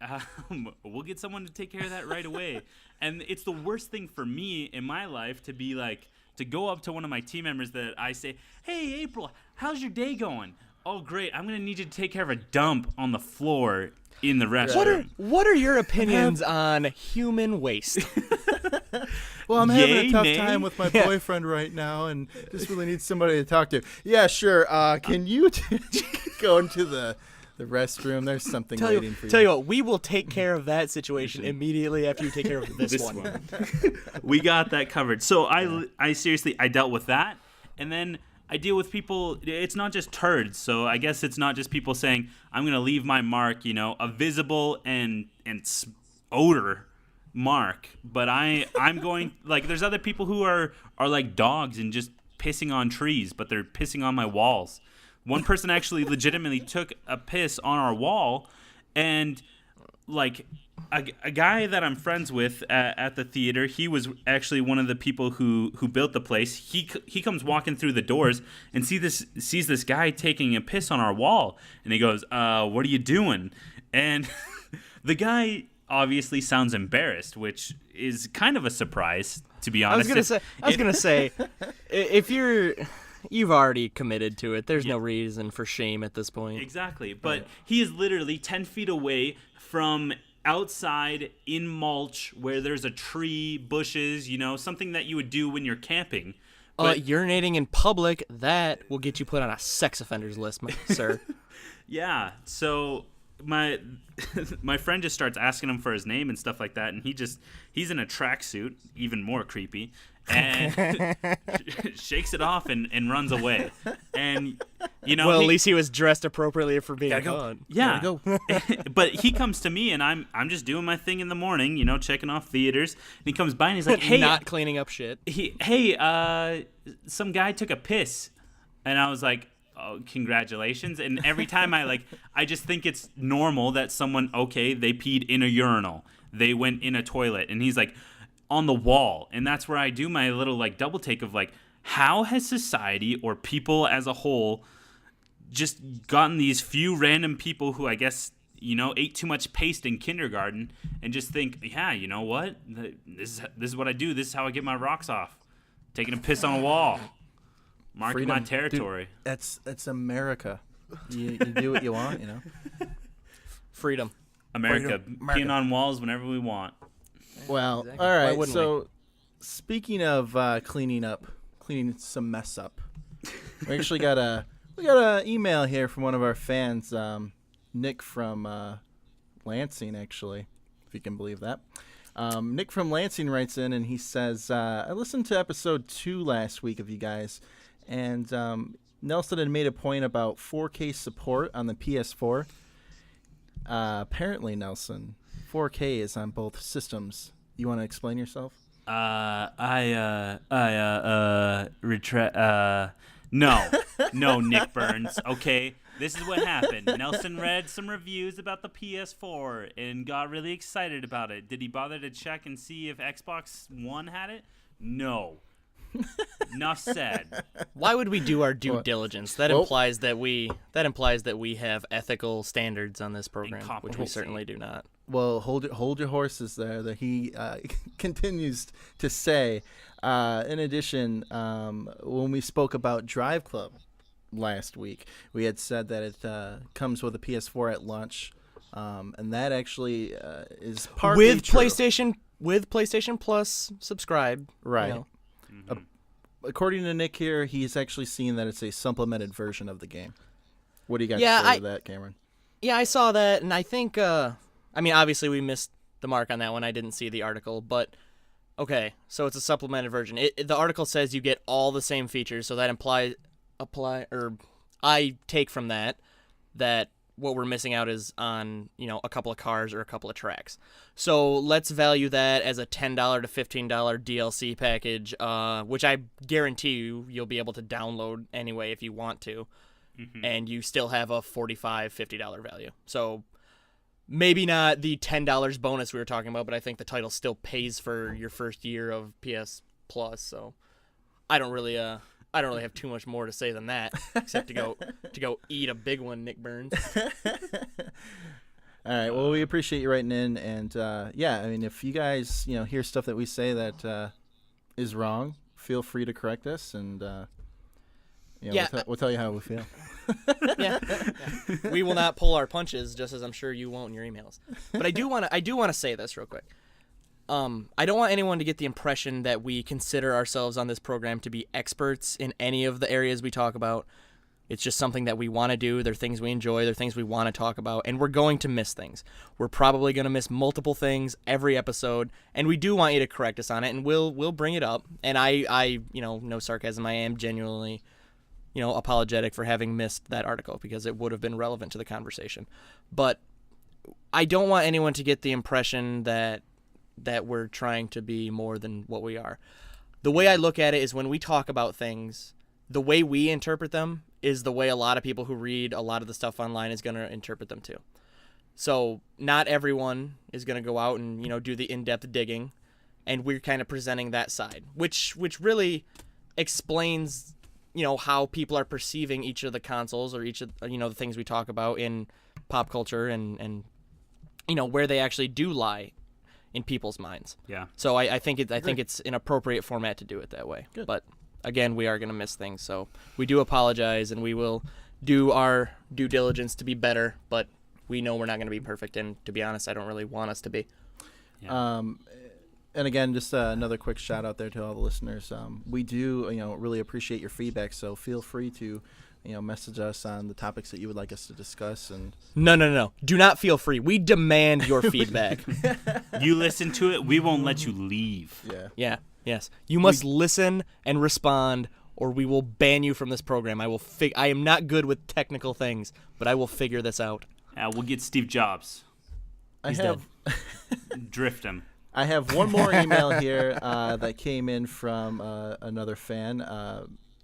We'll get someone to take care of that right away. And it's the worst thing for me in my life to be like, to go up to one of my team members that I say, hey, April, how's your day going? Oh, great. I'm going to need you to take care of a dump on the floor in the restroom. What are your opinions on human waste? Well, I'm having Yay, a tough nay? time with my boyfriend right now, and just really need somebody to talk to. Yeah, sure. Can you go into the restroom? There's something waiting for you. Tell you what, we will take care of that situation immediately after you take care of this one. We got that covered. So I seriously, I dealt with that. And then I deal with people, it's not just turds. So I guess it's not just people saying, I'm going to leave my mark, a visible and odor mark. But I'm going, like, there's other people who are like dogs and just pissing on trees, but they're pissing on my walls. One person actually legitimately took a piss on our wall, and like a guy that I'm friends with at the theater, he was actually one of the people who built the place. He comes walking through the doors and sees this guy taking a piss on our wall, and he goes, "What are you doing?" And the guy obviously sounds embarrassed, which is kind of a surprise, to be honest. I was gonna say, if you've already committed to it, there's no reason for shame at this point. Exactly. But he is literally 10 feet away from outside in mulch where there's a tree, bushes, something that you would do when you're camping. But Urinating in public, that will get you put on a sex offenders list, sir. yeah. So my friend just starts asking him for his name and stuff like that, and he's in a tracksuit, even more creepy, and shakes it off and runs away. And well, at least he was dressed appropriately for being gone. Yeah, go. But he comes to me, and I'm just doing my thing in the morning, checking off theaters. And he comes by and he's like, "Hey, not cleaning up shit." Some guy took a piss, and I was like, "Oh, congratulations!" And every time I just think it's normal that someone, they peed in a urinal, they went in a toilet, and he's like, on the wall. And that's where I do my little double take of how has society or people as a whole just gotten these few random people who I guess ate too much paste in kindergarten and just think, yeah, you know what, this is what I do, this is how I get my rocks off, taking a piss on a wall, marking my territory. Dude, that's America. You do what you want, Freedom. America. Peeing on walls whenever we want. Well, exactly. All right. So, speaking of cleaning some mess up, we actually got a email here from one of our fans, Nick from Lansing, actually, if you can believe that. Nick from Lansing writes in and he says, I listened to episode 2 last week of you guys, and Nelson had made a point about 4K support on the PS4. Apparently, Nelson, 4K is on both systems. You want to explain yourself? No, Nick Burns. Okay, this is what happened. Nelson read some reviews about the PS4 and got really excited about it. Did he bother to check and see if Xbox One had it? No. Enough said. Why would we do our due diligence? That implies that we have ethical standards on this program, which we certainly do not. Well, hold your horses there. That he continues to say. In addition, when we spoke about Drive Club last week, we had said that it comes with a PS4 at launch, and that actually is partly with true. PlayStation Plus subscribe, right? According to Nick here, he's actually seen that it's a supplemented version of the game. What do you got to say to that, Cameron? Yeah, I saw that, and I think, obviously we missed the mark on that one. I didn't see the article, but okay, so it's a supplemented version. The article says you get all the same features, so that I take from that what we're missing out is on, a couple of cars or a couple of tracks. So let's value that as a $10 to $15 DLC package, which I guarantee you'll be able to download anyway if you want to, and you still have a $45, $50 value. So maybe not the $10 bonus we were talking about, but I think the title still pays for your first year of PS Plus. So I don't really have too much more to say than that, except to go eat a big one, Nick Burns. All right. Well, we appreciate you writing in, and if you guys hear stuff that we say that is wrong, feel free to correct us, and we'll tell you how we feel. yeah. We will not pull our punches, just as I'm sure you won't in your emails. But I do want to say this real quick. I don't want anyone to get the impression that we consider ourselves on this program to be experts in any of the areas we talk about. It's just something that we want to do. They're things we enjoy. They're things we want to talk about. And we're going to miss things. We're probably going to miss multiple things every episode. And we do want you to correct us on it. And we'll bring it up. And I no sarcasm, I am genuinely, apologetic for having missed that article because it would have been relevant to the conversation. But I don't want anyone to get the impression that we're trying to be more than what we are. The way I look at it is when we talk about things, the way we interpret them is the way a lot of people who read a lot of the stuff online is going to interpret them too. So not everyone is going to go out and, do the in-depth digging, and we're kind of presenting that side, which really explains, how people are perceiving each of the consoles or each of, the things we talk about in pop culture and where they actually do lie in people's minds. Yeah. So I think it's an appropriate format to do it that way. Good. But again, we are going to miss things, so we do apologize, and we will do our due diligence to be better. But we know we're not going to be perfect, and to be honest, I don't really want us to be. Yeah. And again, just another quick shout out there to all the listeners. We do, really appreciate your feedback. So feel free to, message us on the topics that you would like us to discuss. And No. Do not feel free. We demand your feedback. You listen to it, we won't let you leave. yeah. Yes. You must listen and respond, or we will ban you from this program. I am not good with technical things, but I will figure this out. We'll get Steve Jobs. He's dead. Drift him. I have one more email here that came in from another fan,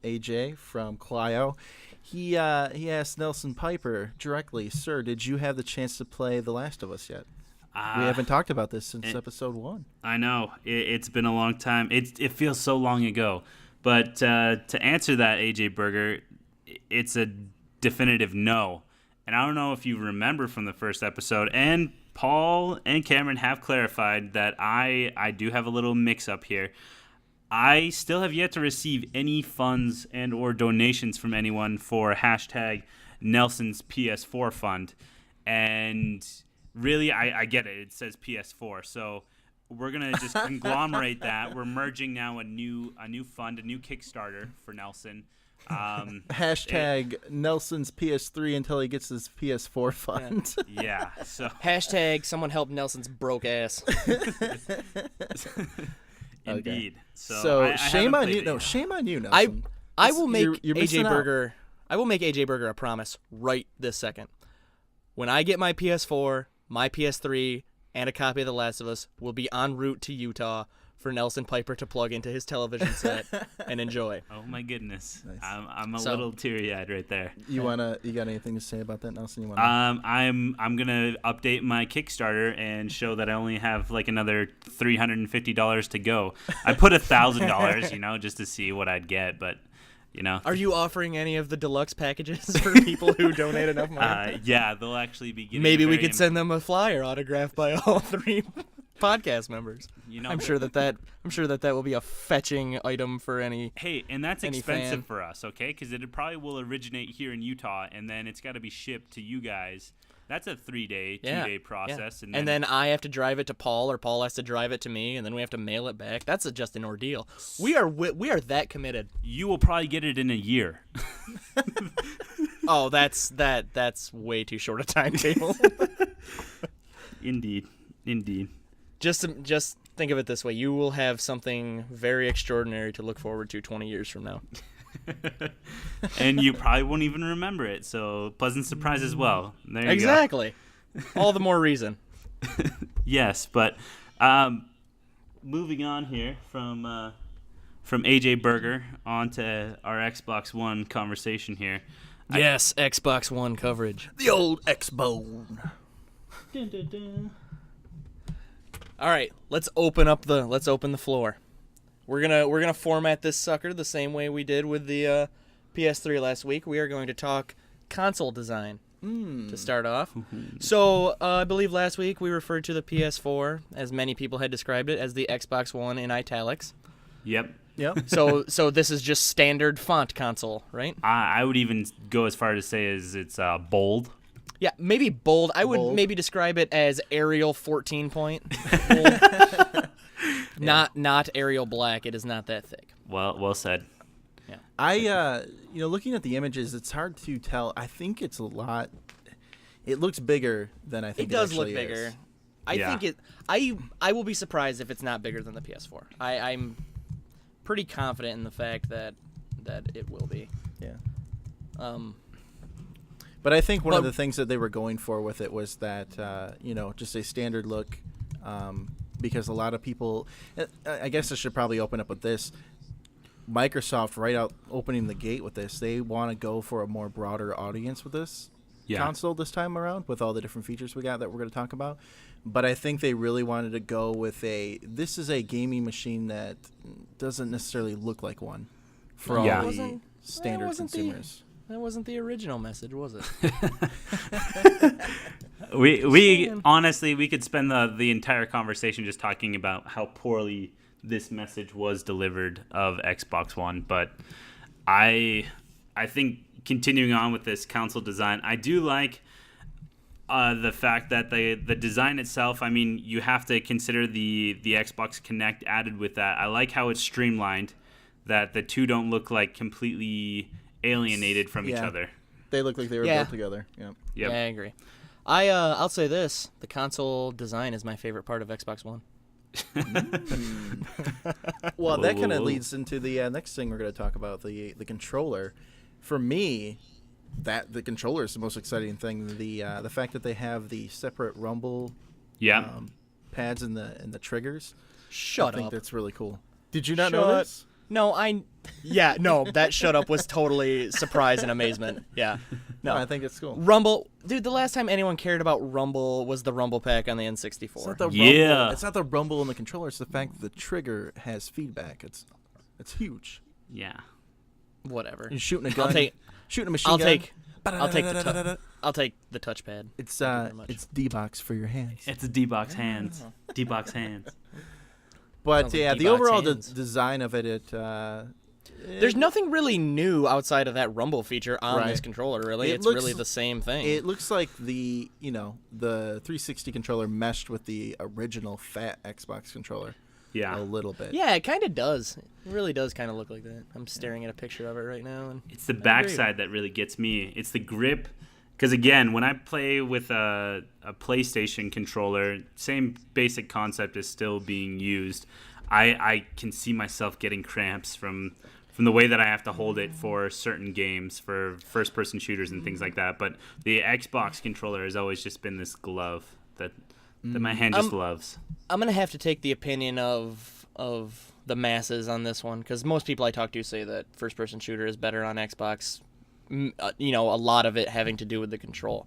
AJ from Clio. He asked Nelson Piper directly, "Sir, did you have the chance to play The Last of Us yet?" We haven't talked about this since episode 1. I know. It's been a long time. It feels so long ago. But to answer that, AJ Berger, it's a definitive no. And I don't know if you remember from the first episode, and Paul and Cameron have clarified that I do have a little mix-up here. I still have yet to receive any funds and or donations from anyone for hashtag Nelson's PS4 fund. And really, I get it. It says PS4. So we're going to just conglomerate that. We're merging now a new fund, a new Kickstarter for Nelson. Hashtag Nelson's PS3 until he gets his PS4 fund. Yeah. So Hashtag someone help Nelson's broke ass. Indeed. Okay. So I shame on haven't you. played it No, yet. shame on you, Nelson. I will make you're missing AJ out. Berger. I will make AJ Berger a promise right this second. When I get my PS4, my PS3, and a copy of The Last of Us, will be en route to Utah for Nelson Piper to plug into his television set and enjoy. Oh my goodness. Nice. I'm a little teary-eyed right there. You got anything to say about that, Nelson? I'm gonna update my Kickstarter and show that I only have like another $350 to go. I put $1,000, just to see what I'd get, but Are you offering any of the deluxe packages for people who donate enough money? yeah, they'll actually be getting. Maybe we could send them a flyer autographed by all 3 podcast members. I'm sure that will be a fetching item for any. Hey, and that's any expensive fan. for us, okay? Because it probably will originate here in Utah, and then it's got to be shipped to you guys. That's a 3-day, 2-day process, and then I have to drive it to Paul, or Paul has to drive it to me, and then we have to mail it back. That's just an ordeal. We are that committed. You will probably get it in a year. Oh, that's way too short a timetable. Indeed. Just think of it this way: you will have something very extraordinary to look forward to 20 years from now. And you probably won't even remember it, so pleasant surprise as well. There you Exactly. All the more reason. go. Yes, but moving on here from AJ Berger onto our Xbox One conversation here. Yes, Xbox One coverage. the old X-Bone. All right, let's open the floor. We're gonna format this sucker the same way we did with the PS3 last week. We are going to talk console design to start off. So I believe last week we referred to the PS4, as many people had described it, as the Xbox One in italics. Yep. So this is just standard font console, right? I would even go as far to say as it's bold. Yeah, maybe bold. I would Bold. maybe describe it as Arial 14 point. Bold. Not Arial Black. It is not that thick. Well said. Yeah. I looking at the images, it's hard to tell. I think it's a lot. It looks bigger than I think It does look actually bigger. is. I Yeah. think it. I will be surprised if it's not bigger than the PS4. I'm pretty confident in the fact that it will be. Yeah. Um, But I think one of But- the things that they were going for with it was that, just a standard look, because a lot of people, I guess I should probably open up with this. Microsoft, right out opening the gate with this, they want to go for a more broader audience with this console this time around, with all the different features we got that we're going to talk about. But I think they really wanted to go with this is a gaming machine that doesn't necessarily look like one for all Yeah. the standard consumers. That wasn't the original message, was it? We honestly, we could spend the entire conversation just talking about how poorly this message was delivered of Xbox One, but I think continuing on with this console design, I do like the fact that the design itself, I mean, you have to consider the Xbox Connect added with that. I like how it's streamlined, that the two don't look like completely alienated from each Yeah. other. They look like they were Yeah. built together. Yeah. Yep. Yeah, I agree. I'll say this: the console design is my favorite part of Xbox One. Well, Whoa, that whoa, kind of whoa. leads into the next thing we're going to talk about, the controller. For me, that the controller is the most exciting thing. The fact that they have the separate rumble Yeah. pads and the triggers. Shut I think up. that's really cool. Did you not know Shut- this? No, Yeah, no, that shut up was totally surprise and amazement. Yeah. No. I think it's cool. Rumble, dude, the last time anyone cared about Rumble was the Rumble pack on the N64. It's not the Yeah. rumble. It's not the rumble in the controller. It's the fact that the trigger has feedback. It's huge. Yeah. Whatever. You're shooting a gun. Shooting a machine I'll gun. take I'll take the touchpad. It's Thank you very much. it's D-box for your hands. It's a D-box hands. D-box hands. But Sounds like yeah, the D-box overall hands. design of it, There's nothing really new outside of that Rumble feature on Right. this controller, really. It It's looks- really the same thing. it looks like the 360 controller meshed with the original fat Xbox controller Yeah. a little bit. Yeah, it kind of does. It really does kind of look like that. I'm staring at a picture of it right now. And It's the backside that really gets me. It's the grip. Because again, when I play with a PlayStation controller, same basic concept is still being used. I can see myself getting cramps from the way that I have to hold it for certain games, for first-person shooters and things like that. But the Xbox controller has always just been this glove that my hand just loves. I'm going to have to take the opinion of the masses on this one, because most people I talk to say that first-person shooter is better on Xbox. A lot of it having to do with the control.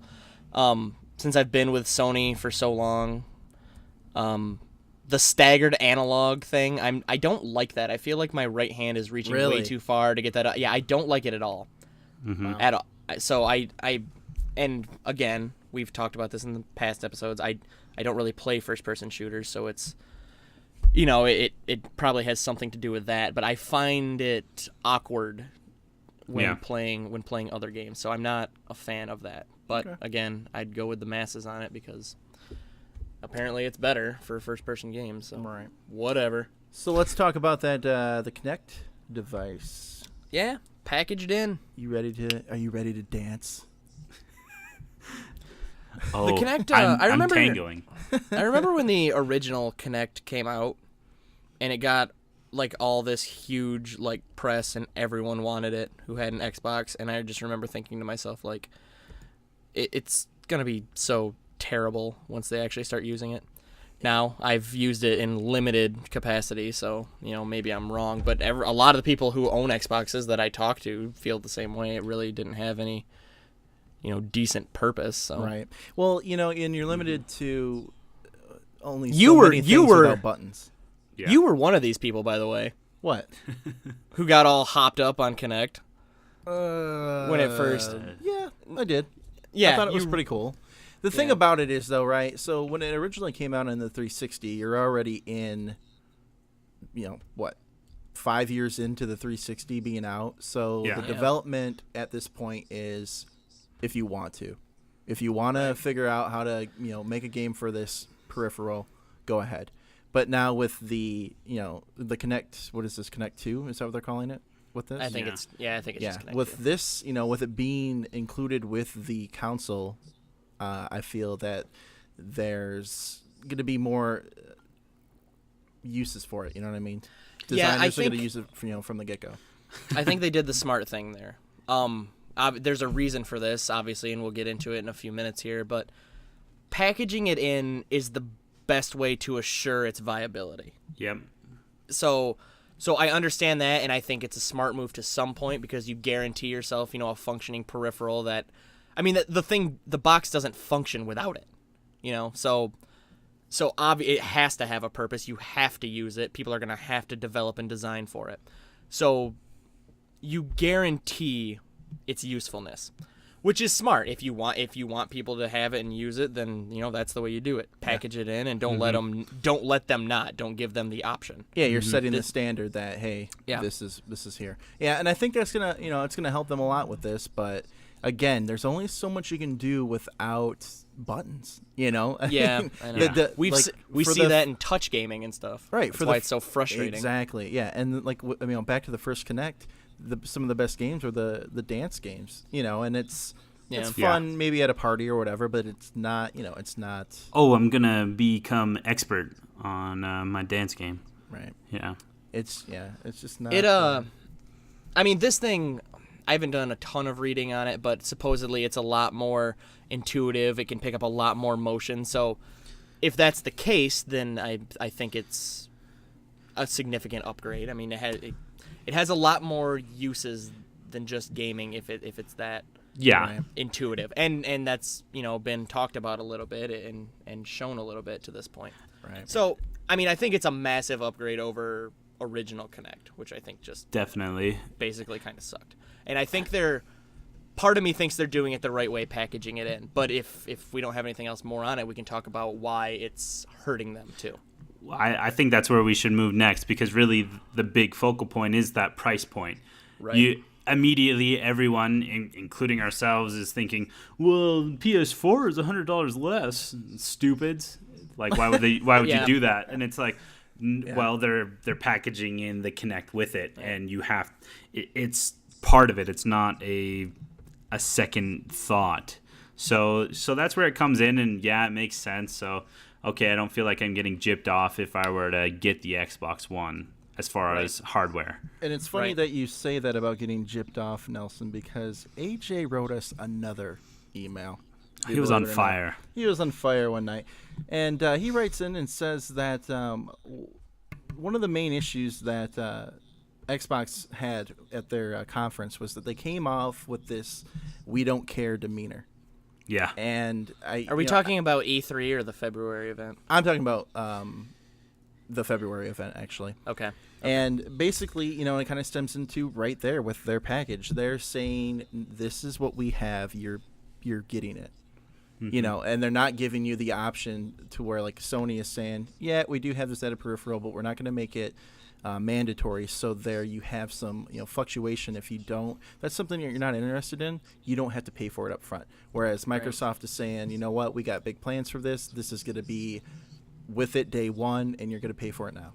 Since I've been with Sony for so long, the staggered analog thing, I don't like that. I feel like my right hand is reaching Really? way too far to get that. Yeah, I don't like it at all. At all. So and again, we've talked about this in the past episodes. I don't really play first-person shooters, so it's it probably has something to do with that. But I find it awkward when playing other games, so I'm not a fan of that. But again, I'd go with the masses on it because apparently it's better for first-person games. So Right. whatever. So let's talk about that the Kinect device. Yeah, packaged in. Are you ready to dance? Oh, The Kinect, I'm I remember- tangoing. I remember when the original Kinect came out, and it got like all this huge like press, and everyone wanted it who had an Xbox. And I just remember thinking to myself, like, it's gonna be so terrible once they actually start using it. Now I've used it in limited capacity, so maybe I'm wrong. But a lot of the people who own Xboxes that I talk to feel the same way. It really didn't have any decent purpose. So. Right. Well, and you're limited to only You so were- many you things were- without buttons. Yeah. You were one of these people, by the way, What? who got all hopped up on Kinect when it first. Yeah, I did. Yeah, I thought it was pretty cool. The thing about it is, though, right? So when it originally came out in the 360, you're already in, 5 years into the 360 being out. So Yeah. the Yeah. development at this point is, if you want to figure out how to, make a game for this peripheral, go ahead. But now with the Kinect, what is this, Kinect 2? Is that what they're calling it? With this? I think Yeah. it's just Kinect. With this, with it being included with the console, I feel that there's going to be more uses for it. You know what I mean? Yeah, I Designers are going to think- use it, from the get-go. I think they did the smart thing there. There's a reason for this, obviously, and we'll get into it in a few minutes here. But packaging it in is the best way to assure its viability. Yep. So I understand that, and I think it's a smart move to some point because you guarantee yourself, a functioning peripheral that, the box doesn't function without it, So it has to have a purpose. You have to use it. People are going to have to develop and design for it. So you guarantee its usefulness, which is smart. If you want people to have it and use it, then that's the way you do it. Package it in and don't let them not. Don't give them the option. Yeah, you're setting the standard that, hey, Yeah. this is here. Yeah, and I think that's gonna it's gonna help them a lot with this. But again, there's only so much you can do without buttons, you know? Yeah, I know. We see that in touch gaming and stuff. Right. That's why it's so frustrating. Exactly, yeah. And, like, back to the first Connect, some of the best games were the dance games, you know, and it's fun maybe at a party or whatever, but it's not, you know, it's not. Oh, I'm going to become expert on my dance game. Right. Yeah. It's just not. I mean, this thing, I haven't done a ton of reading on it, but supposedly it's a lot more intuitive. It can pick up a lot more motion. So if that's the case, then I think it's a significant upgrade. I mean, it has a lot more uses than just gaming if it's that intuitive. And that's, you know, been talked about a little bit and shown a little bit to this point. Right. So, I mean, I think it's a massive upgrade over original Connect, which I think just definitely basically kind of sucked. And I think part of me thinks they're doing it the right way, packaging it in. But if we don't have anything else more on it, we can talk about why it's hurting them too. I think that's where we should move next, because really the big focal point is that price point. Right. Immediately, everyone, including ourselves, is thinking, well, PS4 is $100 less. Stupids. Like, why would you do that? And it's like, well, they're packaging in the Kinect with it, and it's part of it. It's not a second thought. So that's where it comes in, and it makes sense. So, okay, I don't feel like I'm getting gypped off if I were to get the Xbox One as far as hardware. And it's funny that you say that about getting gypped off, Nelson, because AJ wrote us another email. He was on fire. He was on fire one night. And he writes in and says that one of the main issues that Xbox had at their conference was that they came off with this "we don't care" demeanor. Yeah. And are we talking about E3 or the February event? I'm talking about the February event, actually. Okay. And basically, you know, it kind of stems into right there with their package. They're saying, this is what we have. You're getting it. Mm-hmm. You know, and they're not giving you the option to where, like, Sony is saying, yeah, we do have this at a peripheral, but we're not going to make it mandatory. So there you have some, you know, fluctuation. If you don't, that's something you're not interested in, you don't have to pay for it up front. Whereas Microsoft is saying, you know what, we got big plans for this. This is going to be with it day one, and you're going to pay for it now.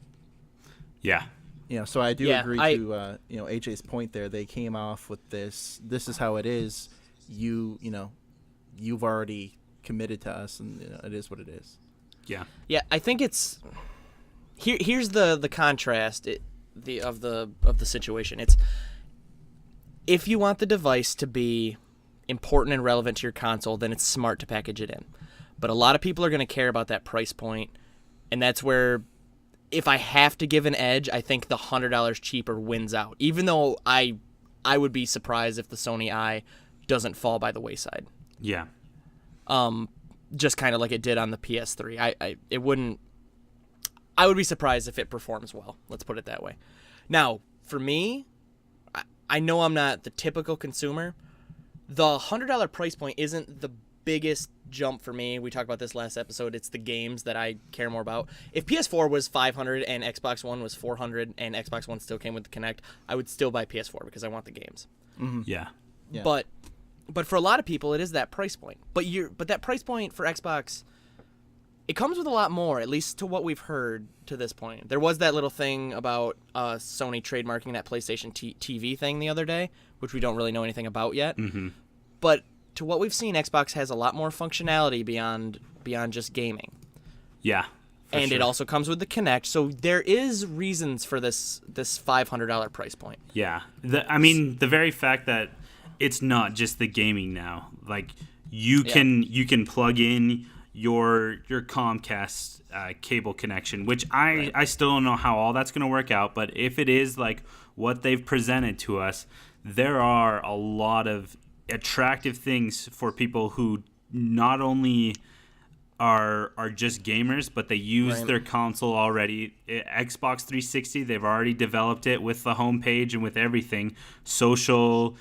Yeah. You know, so I do agree to, you know, AJ's point there. They came off with this is how it is. You know, you've already committed to us, and, you know, it is what it is. Yeah. Yeah, I think it's here's the contrast of the situation. It's if you want the device to be important and relevant to your console, then it's smart to package it in. But a lot of people are going to care about that price point, and that's where, if I have to give an edge, I think the $100 cheaper wins out. Even though I would be surprised if the Sony Eye doesn't fall by the wayside. Yeah. Just kind of like it did on the PS3. I would be surprised if it performs well. Let's put it that way. Now, for me, I know I'm not the typical consumer. The $100 price point isn't the biggest jump for me. We talked about this last episode. It's the games that I care more about. If PS4 was $500 and Xbox One was $400 and Xbox One still came with the Kinect, I would still buy PS4 because I want the games. Mm-hmm. Yeah. But for a lot of people, it is that price point. But that price point for Xbox, it comes with a lot more, at least to what we've heard to this point. There was that little thing about Sony trademarking that PlayStation TV thing the other day, which we don't really know anything about yet. Mm-hmm. But to what we've seen, Xbox has a lot more functionality beyond just gaming. Yeah. And sure. It also comes with the Kinect, so there is reasons for this $500 price point. Yeah. The very fact that it's not just the gaming now. Like, you can plug in your Comcast cable connection, which I still don't know how all that's going to work out, but if it is like what they've presented to us, there are a lot of attractive things for people who not only are just gamers, but they use their console already. Xbox 360, they've already developed it with the homepage and with everything, social,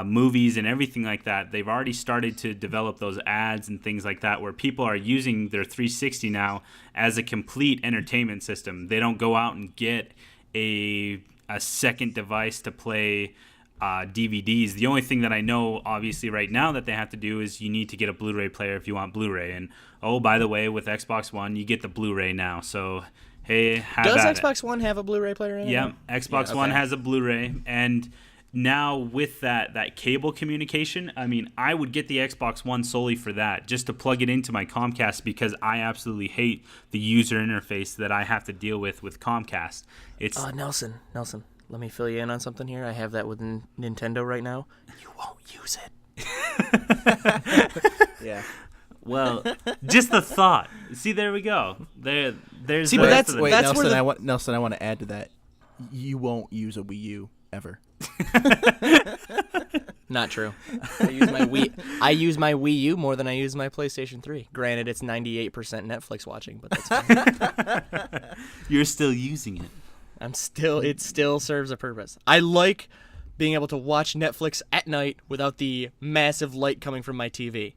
movies and everything like that. They've already started to develop those ads and things like that, where people are using their 360 now as a complete entertainment system. They don't go out and get a second device to play DVDs. The only thing that I know, obviously, right now that they have to do is you need to get a Blu-ray player if you want Blu-ray. And oh, by the way, with Xbox One, you get the Blu-ray now. So hey, does Xbox One have a Blu-ray player in it? Yeah, Xbox One has a Blu-ray, and now with that cable communication, I mean, I would get the Xbox One solely for that, just to plug it into my Comcast, because I absolutely hate the user interface that I have to deal with Comcast. It's Nelson, let me fill you in on something here. I have that with Nintendo right now. You won't use it. Yeah. Well, just the thought. See, there we go. There's. See, but that's Nelson. where I want to add to that. You won't use a Wii U ever. Not true. I use my Wii U more than I use my PlayStation 3. Granted, it's 98% Netflix watching, but that's fine. You're still using it. It still serves a purpose. I like being able to watch Netflix at night without the massive light coming from my TV.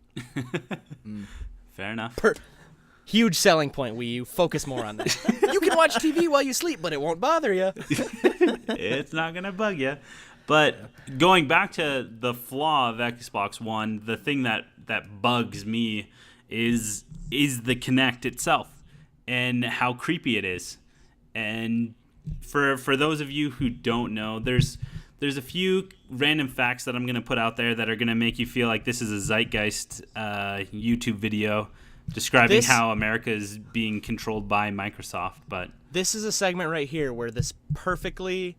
Fair enough. Huge selling point, Wii U. Focus more on that. You can watch TV while you sleep, but it won't bother you. It's not going to bug you. But going back to the flaw of Xbox One, the thing that bugs me is the Kinect itself and how creepy it is. And for those of you who don't know, there's a few random facts that I'm going to put out there that are going to make you feel like this is a zeitgeist YouTube video describing how America is being controlled by Microsoft. But this is a segment right here where this perfectly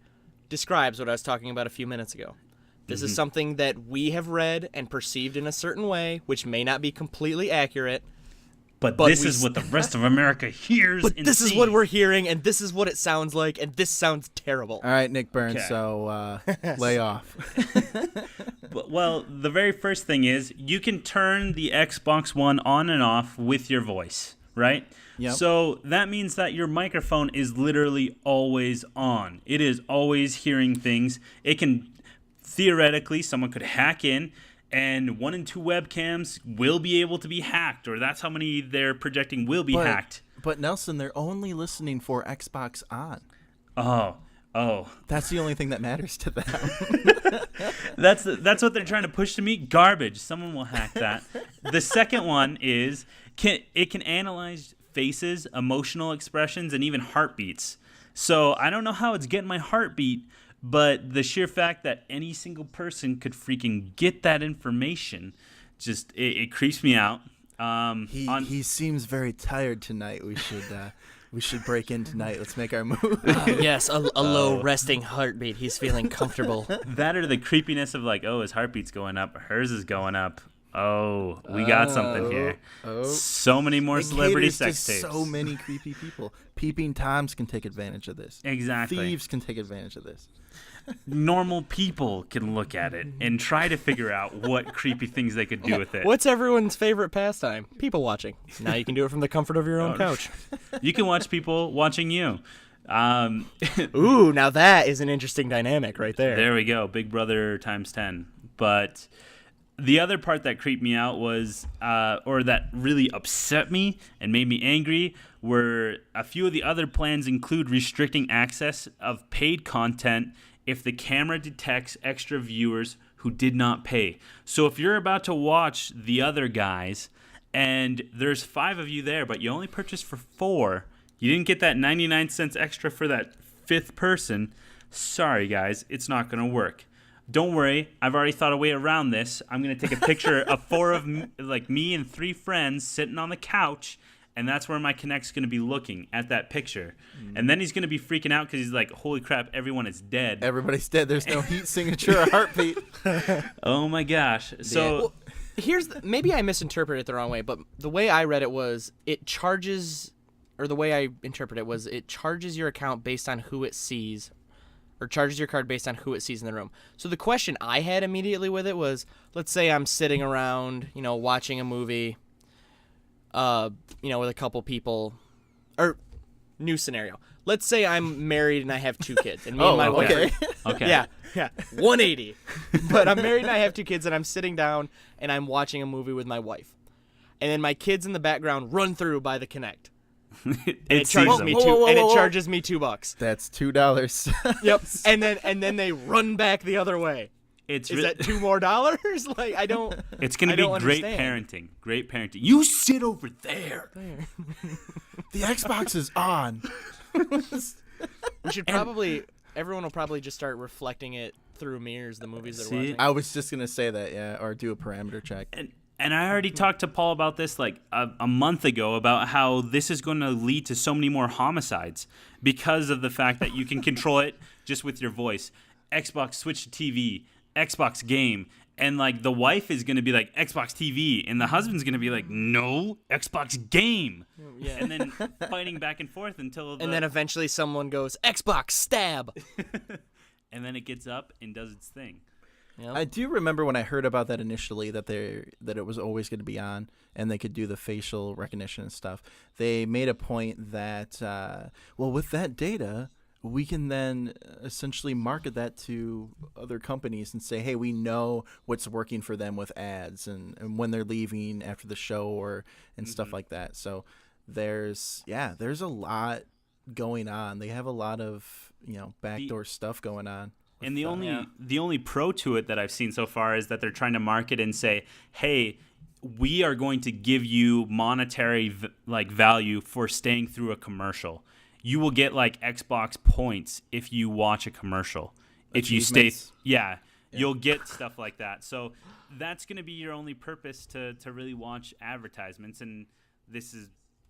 describes what I was talking about a few minutes ago. This is something that we have read and perceived in a certain way, which may not be completely accurate. But this is what the rest of America hears. But and this sees. is what we're hearing, and this is what it sounds like, and this sounds terrible. All right, Nick Burns. Okay. So lay off. Well, the very first thing is you can turn the Xbox One on and off with your voice, right? Yep. So that means that your microphone is literally always on. It is always hearing things. It can, theoretically, someone could hack in, and 1 and 2 webcams will be able to be hacked, or that's how many they're projecting will be hacked. But Nelson, they're only listening for Xbox on. Oh. That's the only thing that matters to them. That's what they're trying to push to me. Garbage. Someone will hack that. The second one is it can analyze faces, emotional expressions, and even heartbeats. So I don't know how it's getting my heartbeat, but the sheer fact that any single person could freaking get that information, just it creeps me out. He seems very tired tonight. We should break in tonight. Let's make our move. Yes, a low resting heartbeat. He's feeling comfortable. That or the creepiness of like, oh, his heartbeat's going up, hers is going up. Oh, we got something here. So many more celebrity sex tapes. So many creepy people. Peeping Toms can take advantage of this. Exactly. Thieves can take advantage of this. Normal people can look at it and try to figure out what creepy things they could do with it. What's everyone's favorite pastime? People watching. Now you can do it from the comfort of your own couch. You can watch people watching you. Ooh, now that is an interesting dynamic right there. There we go. Big Brother times 10. But the other part that creeped me out was, or that really upset me and made me angry, were a few of the other plans include restricting access of paid content if the camera detects extra viewers who did not pay. So if you're about to watch the other guys and there's 5 of you there, but you only purchased for 4, you didn't get that 99 cents extra for that 5th person, sorry guys, it's not going to work. Don't worry, I've already thought a way around this. I'm going to take a picture of 4 of me and 3 friends sitting on the couch, and that's where my Kinect's going to be looking at that picture. And then he's going to be freaking out because he's like, holy crap, everyone is dead. Everybody's dead. There's no heat signature or heartbeat. Oh my gosh. So maybe I misinterpreted it the wrong way, but the way I read it was it charges your account based on who it sees, or charges your card based on who it sees in the room. So the question I had immediately with it was, let's say I'm sitting around, watching a movie, with a couple people, or new scenario. Let's say I'm married and I have 2 kids, and me and my wife. Okay. Yeah, 180. But I'm married and I have 2 kids, and I'm sitting down and I'm watching a movie with my wife, and then my kids in the background run through by the Kinect. It charges me $2. That's $2. Yep. And then they run back the other way. It's Is that $2 more? Like, I don't. It's going to be great parenting. Great parenting. You sit over there. The Xbox is on. We should probably. Everyone will probably just start reflecting it through mirrors. The movies they're watching. I was just gonna say that, yeah, or do a parameter check. And I already talked to Paul about this like a month ago about how this is going to lead to so many more homicides because of the fact that you can control it just with your voice. Xbox switch to TV, Xbox game, and like the wife is going to be like Xbox TV, and the husband's going to be like no, Xbox game. Yeah. And then fighting back and forth until and then eventually someone goes Xbox stab. And then it gets up and does its thing. Yep. I do remember when I heard about that initially that it was always going to be on and they could do the facial recognition and stuff. They made a point that well, with that data, we can then essentially market that to other companies and say, hey, we know what's working for them with ads and when they're leaving after the show and stuff like that. So there's a lot going on. They have a lot of backdoor stuff going on. And the only pro to it that I've seen so far is that they're trying to market and say, hey, we are going to give you monetary value for staying through a commercial. You will get like Xbox points if you watch a commercial. If you stay, you'll get stuff like that. So that's going to be your only purpose to really watch advertisements. And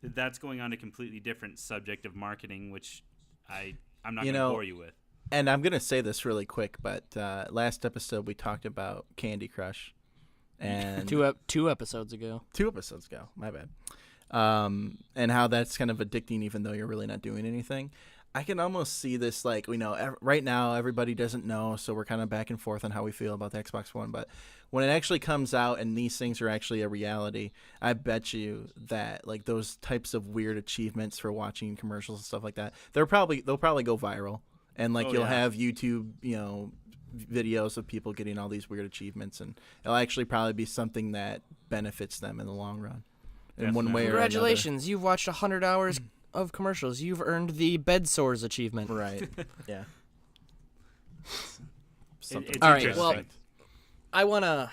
that's going on a completely different subject of marketing, which I'm not going to bore you with. And I'm going to say this really quick, but last episode we talked about Candy Crush. And two episodes ago. 2 episodes ago, my bad. And how that's kind of addicting even though you're really not doing anything. I can almost see this like, right now everybody doesn't know, so we're kind of back and forth on how we feel about the Xbox One. But when it actually comes out and these things are actually a reality, I bet you that like those types of weird achievements for watching commercials and stuff like that, they'll probably go viral. And like you'll have YouTube, videos of people getting all these weird achievements, and it'll actually probably be something that benefits them in the long run, in one way or another. Congratulations, you've watched 100 hours of commercials. You've earned the bed sores achievement. Right. Yeah. All right. Well,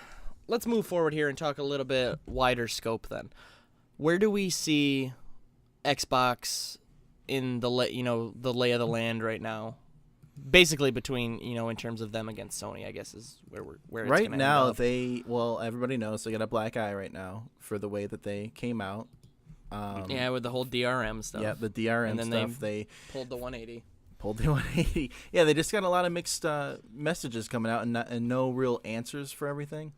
let's move forward here and talk a little bit wider scope. Then, where do we see Xbox in the lay of the land right now? Basically, between in terms of them against Sony, I guess is where it's right now. End Everybody knows they got a black eye right now for the way that they came out. With the whole DRM stuff. Yeah, the DRM and then stuff. They pulled the 180. Yeah, they just got a lot of mixed messages coming out and no real answers for everything.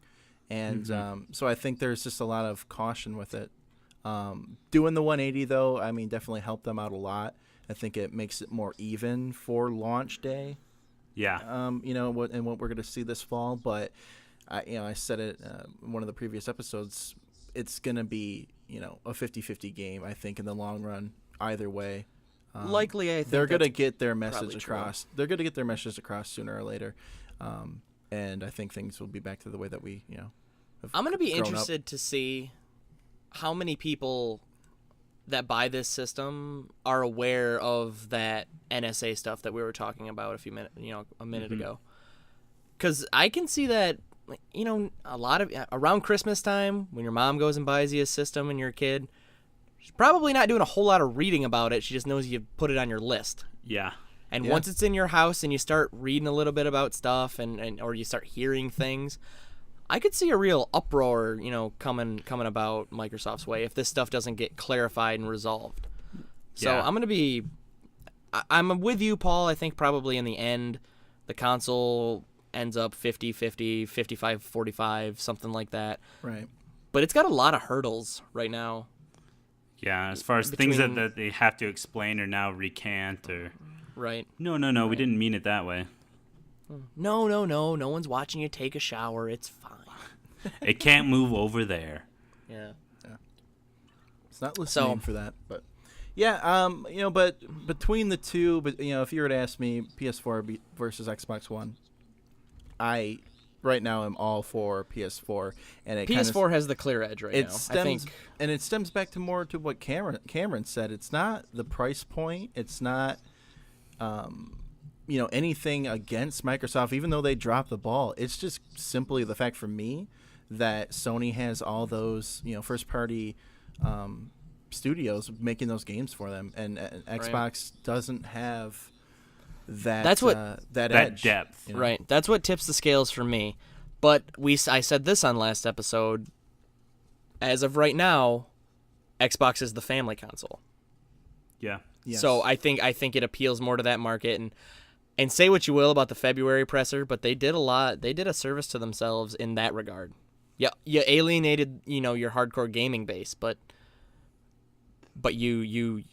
And so I think there's just a lot of caution with it. Doing the 180 though, I mean, definitely helped them out a lot. I think it makes it more even for launch day. Yeah. What we're going to see this fall. But, I said it in one of the previous episodes. It's going to be, a 50-50 game, I think, in the long run, either way. Likely, I think they're going to get their message across. They're going to get their message across sooner or later. And I think things will be back to the way that we, I'm going to be interested to see how many people that buy this system are aware of that NSA stuff that we were talking about a minute ago. Because I can see that, a lot of around Christmas time when your mom goes and buys you a system and you're a kid, she's probably not doing a whole lot of reading about it. She just knows you put it on your list. Yeah. And once it's in your house and you start reading a little bit about stuff and or you start hearing things, I could see a real uproar, coming about Microsoft's way if this stuff doesn't get clarified and resolved. So I'm with you, Paul. I think probably in the end, the console ends up 50-50, 55-45, something like that. Right. But it's got a lot of hurdles right now. Yeah, as far as things that they have to explain or now recant or... Right. No, right. We didn't mean it that way. No. No one's watching you take a shower. It's fine. It can't move over there. Yeah. It's not listening for that, but yeah, but between the two, if you were to ask me PS4 versus Xbox One, I right now am all for PS4, and PS4 has the clear edge right now. I think, and it stems back to more to what Cameron said. It's not the price point. It's not anything against Microsoft, even though they dropped the ball. It's just simply the fact for me that Sony has all those, first party studios making those games for them, and Xbox doesn't have that. That's what that that edge, depth. Right. That's what tips the scales for me. But I said this on last episode. As of right now, Xbox is the family console. Yeah. Yes. So I think it appeals more to that market, and say what you will about the February presser, but they did a lot. They did a service to themselves in that regard. Yeah, you alienated, your hardcore gaming base, but you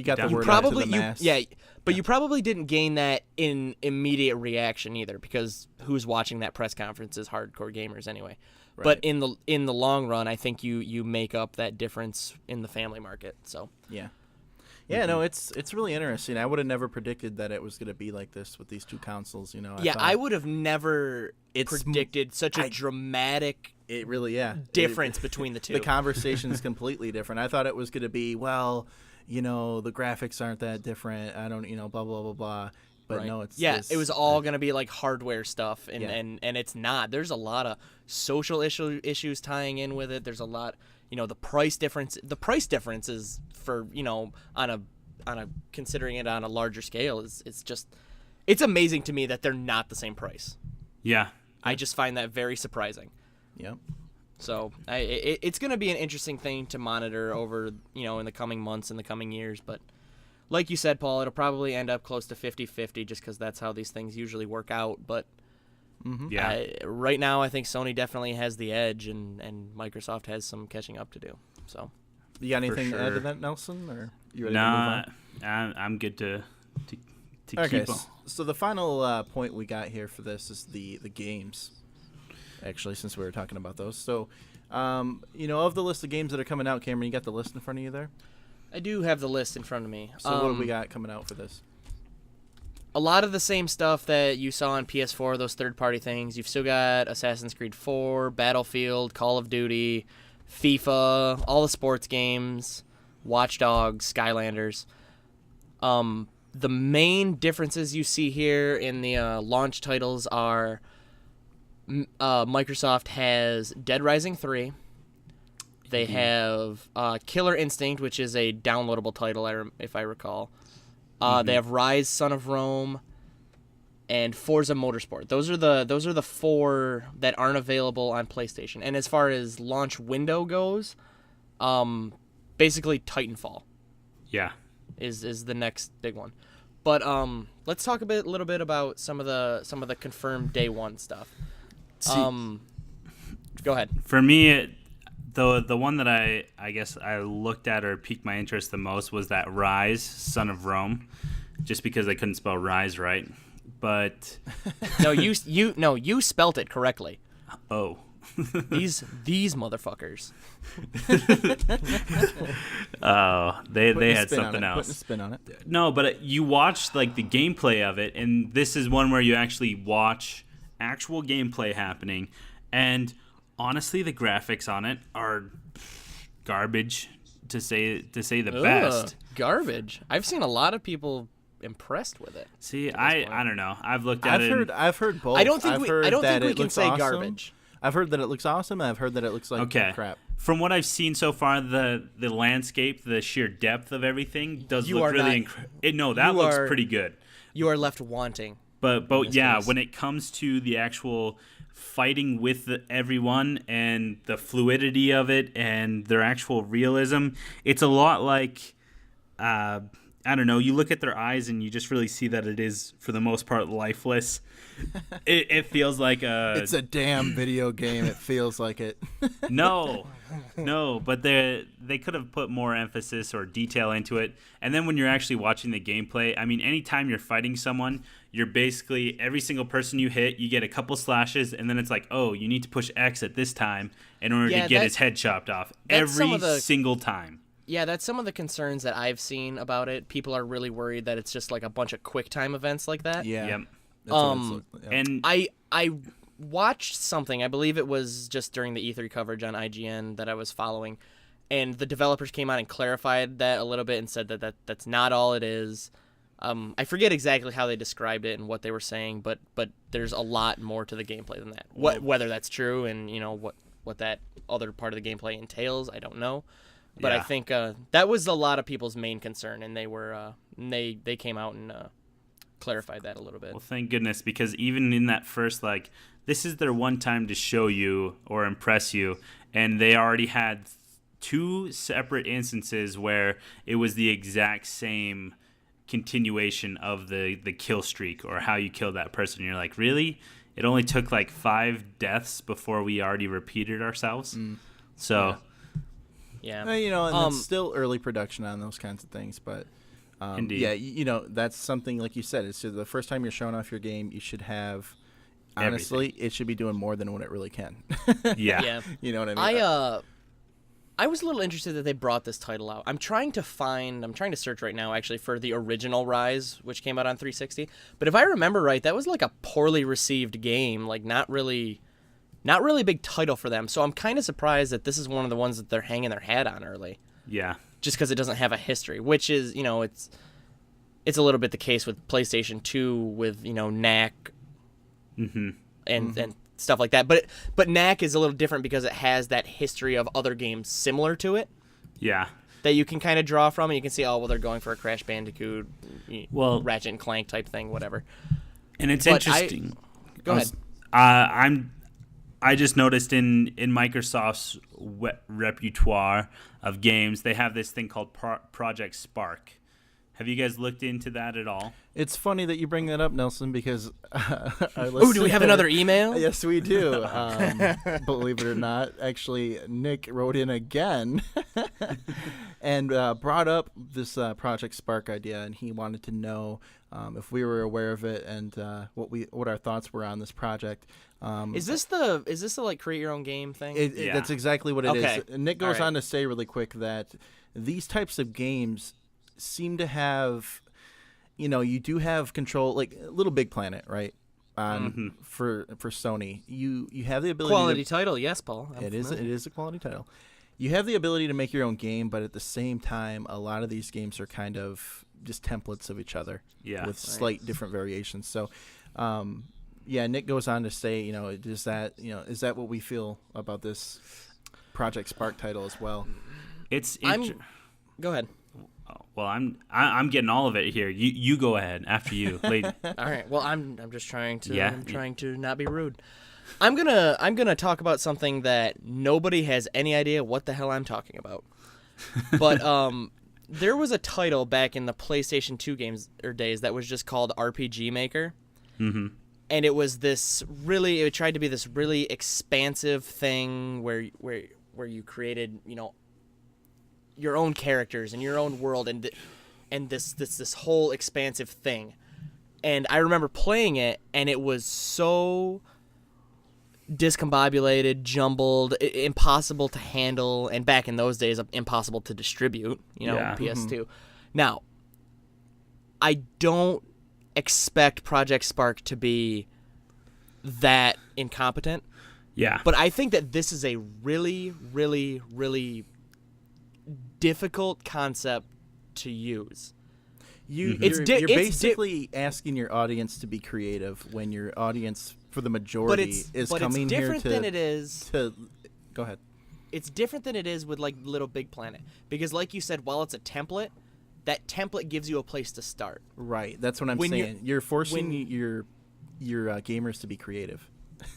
got the word probably out to the mass. you probably didn't gain that in immediate reaction either, because who's watching that press conference is hardcore gamers anyway. Right. But in the long run, I think you make up that difference in the family market. So Yeah. Yeah, no, it's really interesting. I would have never predicted that it was going to be like this with these two consoles. I would have never predicted such a dramatic It really, difference between the two. The conversation's completely different. I thought it was going to be, the graphics aren't that different. I don't, blah, blah, blah, blah. But right. no, it's it was all going to be like hardware stuff, and it's not. There's a lot of social issues tying in with it. There's a lot, the price difference. The price difference is for, on a considering it on a larger scale it's amazing to me that they're not the same price. Yeah. I just find that very surprising. Yep. So it's going to be an interesting thing to monitor over, in the coming months and the coming years. But like you said, Paul, it'll probably end up close to 50-50 just because that's how these things usually work out. But right now, I think Sony definitely has the edge, and Microsoft has some catching up to do. So, you got anything to add to sure. that, Nelson? Or you ready to move on? I'm good to Okay, keep on. so the final point we got here for this is the games. Actually, since we were talking about those, so of the list of games that are coming out, Cameron, you got the list in front of you there? I do have the list in front of me. So what do we got coming out for this? A lot of the same stuff that you saw on PS4, those third-party things. You've still got Assassin's Creed 4, Battlefield, Call of Duty, FIFA, all the sports games, Watch Dogs, Skylanders. The main differences you see here in the launch titles are Microsoft has Dead Rising 3. They have Killer Instinct, which is a downloadable title, if I recall. They have Rise, Son of Rome, and Forza Motorsport. Those are the four that aren't available on PlayStation. And as far as launch window goes, basically Titanfall. Yeah. Is the next big one. But let's talk a little bit about some of the confirmed day one stuff. Go ahead. For me, the one that I guess I looked at or piqued my interest the most was that Rise, Son of Rome, just because I couldn't spell Rise right. But no, you spelt it correctly. Oh. these motherfuckers. Oh, they had something Putting a else. spin on it. No, but you watch like the gameplay of it, and this is one where you actually watch actual gameplay happening, and honestly, the graphics on it are garbage, to say the best. Garbage. I've seen a lot of people impressed with it. See, I don't know. I've looked at it. I've heard both. I don't think we it can looks say awesome. garbage. I've heard that it looks awesome, and I've heard that it looks like crap. From what I've seen so far, the landscape, the sheer depth of everything does look really incredible. No, that looks pretty good. You are left wanting. But yeah, when it comes to the actual fighting with everyone and the fluidity of it and their actual realism, it's a lot like I don't know, you look at their eyes and you just really see that it is, for the most part, lifeless. It feels like it's a damn video game. It feels like it. No, but they could have put more emphasis or detail into it. And then when you're actually watching the gameplay, I mean, anytime you're fighting someone, you're basically, every single person you hit, you get a couple slashes, and then it's like, oh, you need to push X at this time in order to get his head chopped off. Every single time. Yeah, that's some of the concerns that I've seen about it. People are really worried that it's just like a bunch of quick time events like that. Yeah. Yep. And I watched something, I believe it was just during the E3 coverage on IGN that I was following, and the developers came out and clarified that a little bit and said that that's not all it is. I forget exactly how they described it and what they were saying, but there's a lot more to the gameplay than that. Whether that's true and what that other part of the gameplay entails, I don't know. But I think that was a lot of people's main concern, and they were they came out and clarified that a little bit. Well, thank goodness, because even in that first, this is their one time to show you or impress you, and they already had 2 separate instances where it was the exact same continuation of the kill streak or how you killed that person. You're like, really? It only took 5 deaths before we already repeated ourselves? So... Yeah. And it's still early production on those kinds of things, but Indeed. yeah, that's something like you said. It's the first time you're showing off your game, you should have. Honestly, it should be doing more than what it really can. Yeah. You know what I mean? I was a little interested that they brought this title out. I'm trying to search right now actually for the original Rise, which came out on 360. But if I remember right, that was a poorly received game, not really a big title for them. So I'm kind of surprised that this is one of the ones that they're hanging their hat on early. Yeah. Just because it doesn't have a history, which is, it's a little bit the case with PlayStation 2 with, knack and stuff like that. But knack is a little different because it has that history of other games similar to it. Yeah. That you can kind of draw from, and you can see, they're going for a Crash Bandicoot, Ratchet and Clank type thing, whatever. And it's interesting. Go ahead. I just noticed in Microsoft's repertoire of games, they have this thing called Project Spark. Have you guys looked into that at all? It's funny that you bring that up, Nelson, because do we have another email? Yes, we do. Believe it or not, actually, Nick wrote in again and brought up this Project Spark idea, and he wanted to know if we were aware of it and what our thoughts were on this project. Is this the create your own game thing? That's exactly what it is. And Nick goes right. on to say really quick that these types of games seem to have, you do have control, like Little Big Planet, right? For Sony, you have the ability. Quality title, yes, Paul. It is a quality title. You have the ability to make your own game, but at the same time, a lot of these games are kind of just templates of each other, with slight different variations. So, Nick goes on to say, is that what we feel about this Project Spark title as well? Go ahead. Well, I'm getting all of it here. You go ahead after you, lady. All right. Well, I'm just trying to. Yeah. I'm trying to not be rude. I'm gonna talk about something that nobody has any idea what the hell I'm talking about. But there was a title back in the PlayStation 2 games or days that was just called RPG Maker. Mm-hmm. And it was it tried to be this really expansive thing where you created, your own characters and your own world and this whole expansive thing. And I remember playing it, and it was so discombobulated, jumbled, impossible to handle, and back in those days, impossible to distribute, PS2. Now, I don't expect Project Spark to be that incompetent. Yeah. But I think that this is a really, really, really difficult concept to use. You're basically asking your audience to be creative when your audience, for the majority, is coming here to... But it's different than it is... Go ahead. It's different than it is with, Little Big Planet. Because, like you said, while it's a template, that template gives you a place to start. Right. That's what I'm saying. You're forcing your gamers to be creative.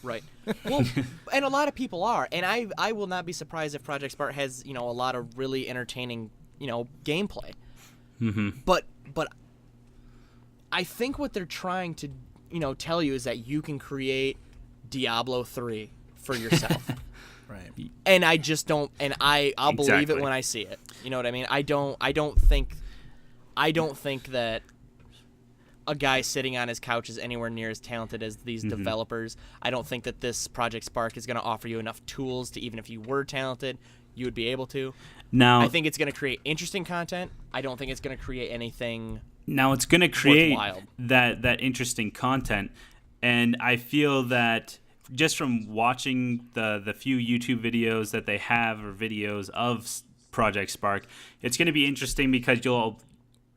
Right. Well, and a lot of people are. And I will not be surprised if Project Spark has, a lot of really entertaining, gameplay. Mm-hmm. But I think what they're trying to, tell you is that you can create Diablo 3 for yourself. Right. And I just don't, and I'll believe it when I see it. You know what I mean? I don't think that a guy sitting on his couch is anywhere near as talented as these developers. I don't think that this Project Spark is going to offer you enough tools to, even if you were talented, you would be able to. Now, I think it's going to create interesting content. I don't think it's going to create anything. Now it's going to create worthwhile. that interesting content, and I feel that just from watching the few YouTube videos that they have, or videos of Project Spark, it's going to be interesting because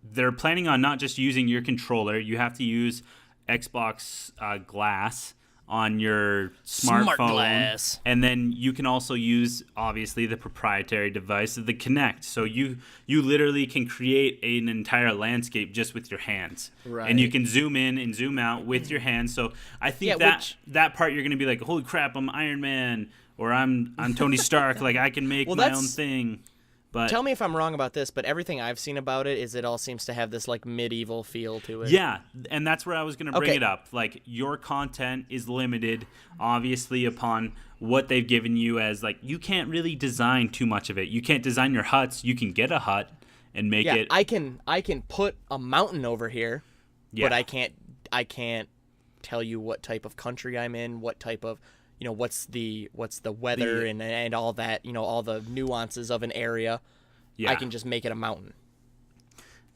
they're planning on not just using your controller. You have to use Xbox Glass on your smartphone. Smart Glass. And then you can also use, obviously, the proprietary device of the Kinect. So you literally can create an entire landscape just with your hands. Right. And you can zoom in and zoom out with your hands. So I think that part you're going to be like, holy crap, I'm Iron Man, or I'm Tony Stark. Like, I can make my own thing. But tell me if I'm wrong about this, but everything I've seen about it is it all seems to have this like medieval feel to it. Yeah, and that's where I was going to bring it up. Like, your content is limited, obviously, upon what they've given you as, like, you can't really design too much of it. You can't design your huts. You can get a hut and make it. I can put a mountain over here, but I can't tell you what type of country I'm in, what type of, what's the weather and all that, all the nuances of an area. Yeah. I can just make it a mountain.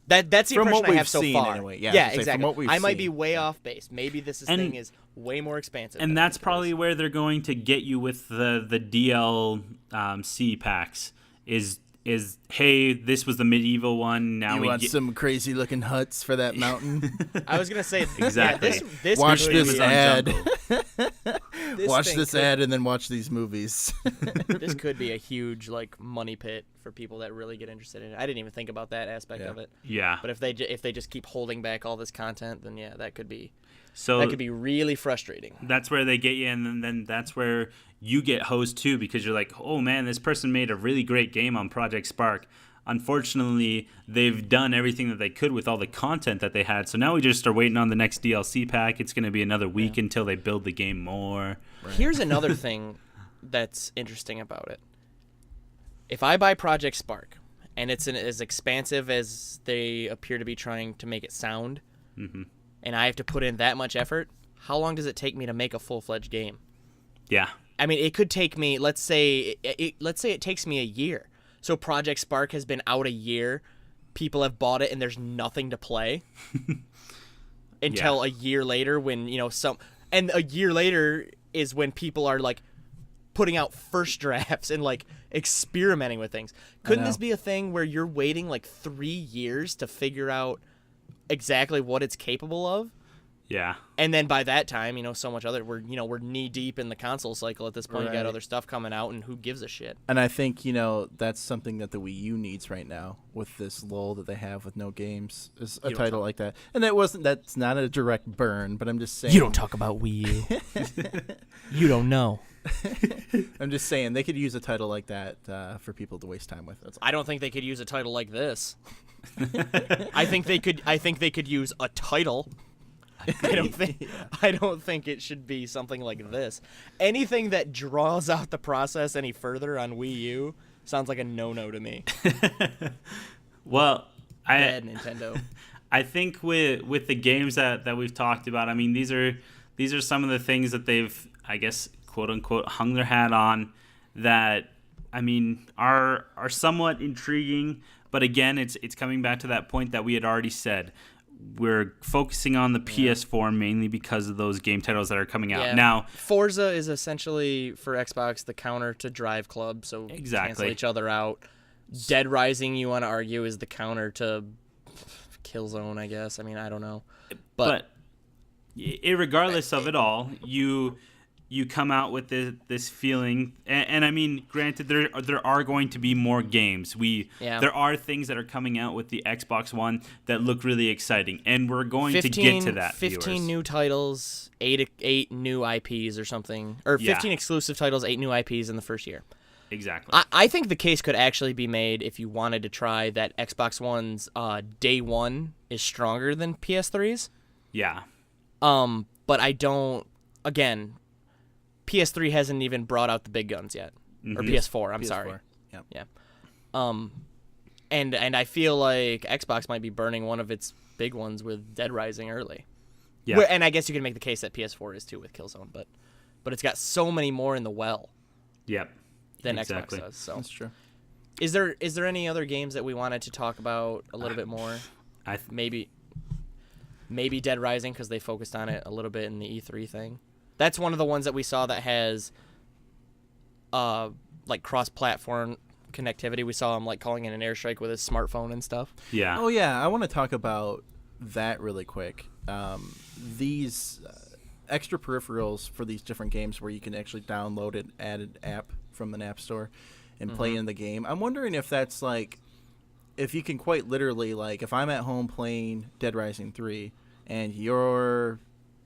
That's the impression I have so far. Anyway. Yeah, exactly. I might be way off base. Maybe this thing is way more expansive. And that's probably where they're going to get you with the DLC packs is hey, this was the medieval one. Now we want some crazy looking huts for that mountain. I was gonna say exactly. Yeah, this watch this ad. Watch this ad and then watch these movies. This could be a huge like money pit for people that really get interested in it. I didn't even think about that aspect of it. Yeah. But if they just keep holding back all this content, then that could be really frustrating. That's where they get you, and then that's where you get hosed too, because you're like, oh man, this person made a really great game on Project Spark. Unfortunately, they've done everything that they could with all the content that they had. So now we just are waiting on the next DLC pack. It's going to be another week until they build the game more. Right. Here's another thing that's interesting about it. If I buy Project Spark, and it's as expansive as they appear to be trying to make it sound, and I have to put in that much effort, how long does it take me to make a full-fledged game? Yeah. I mean, it could take me, let's say it takes me a year. So Project Spark has been out a year. People have bought it and there's nothing to play until a year later when, and a year later is when people are like putting out first drafts and like experimenting with things. Couldn't this be a thing where you're waiting like 3 years to figure out exactly what it's capable of? Yeah. And then by that time, so much other we're knee deep in the console cycle at this point. Right. You got other stuff coming out, and who gives a shit? And I think, that's something that the Wii U needs right now with this lull that they have with no games, is a title like that. And that's not a direct burn, but I'm just saying. You don't talk about Wii U. You don't know. I'm just saying they could use a title like that for people to waste time with. I don't think they could use a title like this. I think they could use a title. I don't think it should be something like this. Anything that draws out the process any further on Wii U sounds like a no-no to me. Well, Bad Nintendo. I think with the games that we've talked about, I mean, these are some of the things that they've, I guess, quote unquote, hung their hat on that, I mean, are somewhat intriguing. But again, it's coming back to that point that we had already said. We're focusing on the PS4 mainly because of those game titles that are coming out. Now, Forza is essentially for Xbox the counter to Drive Club, so cancel each other out. Dead Rising, you want to argue, is the counter to Killzone, I guess. I mean, I don't know. But regardless of it all, you come out with this feeling, and I mean, granted, there are going to be more games. There are things that are coming out with the Xbox One that look really exciting, and we're going to get to that. 15 new titles, 8 new IPs or something, or 15 exclusive titles, 8 new IPs in the first year. Exactly. I think the case could actually be made if you wanted to try that Xbox One's day one is stronger than PS3's. Yeah. But I don't. Again, PS3 hasn't even brought out the big guns yet, or PS4. I'm sorry. Yeah. And I feel like Xbox might be burning one of its big ones with Dead Rising early. Yeah. And I guess you can make the case that PS4 is too with Killzone, but it's got so many more in the well. Yep. Than Xbox does. So that's true. Is there any other games that we wanted to talk about a little bit more? Maybe Dead Rising, because they focused on it a little bit in the E3 thing. That's one of the ones that we saw that has like cross-platform connectivity. We saw him like calling in an airstrike with his smartphone and stuff. Yeah. Oh yeah, I want to talk about that really quick. These extra peripherals for these different games where you can actually download an added app from an app store and play in the game. I'm wondering if that's like, if you can quite literally, like, if I'm at home playing Dead Rising 3 and you're,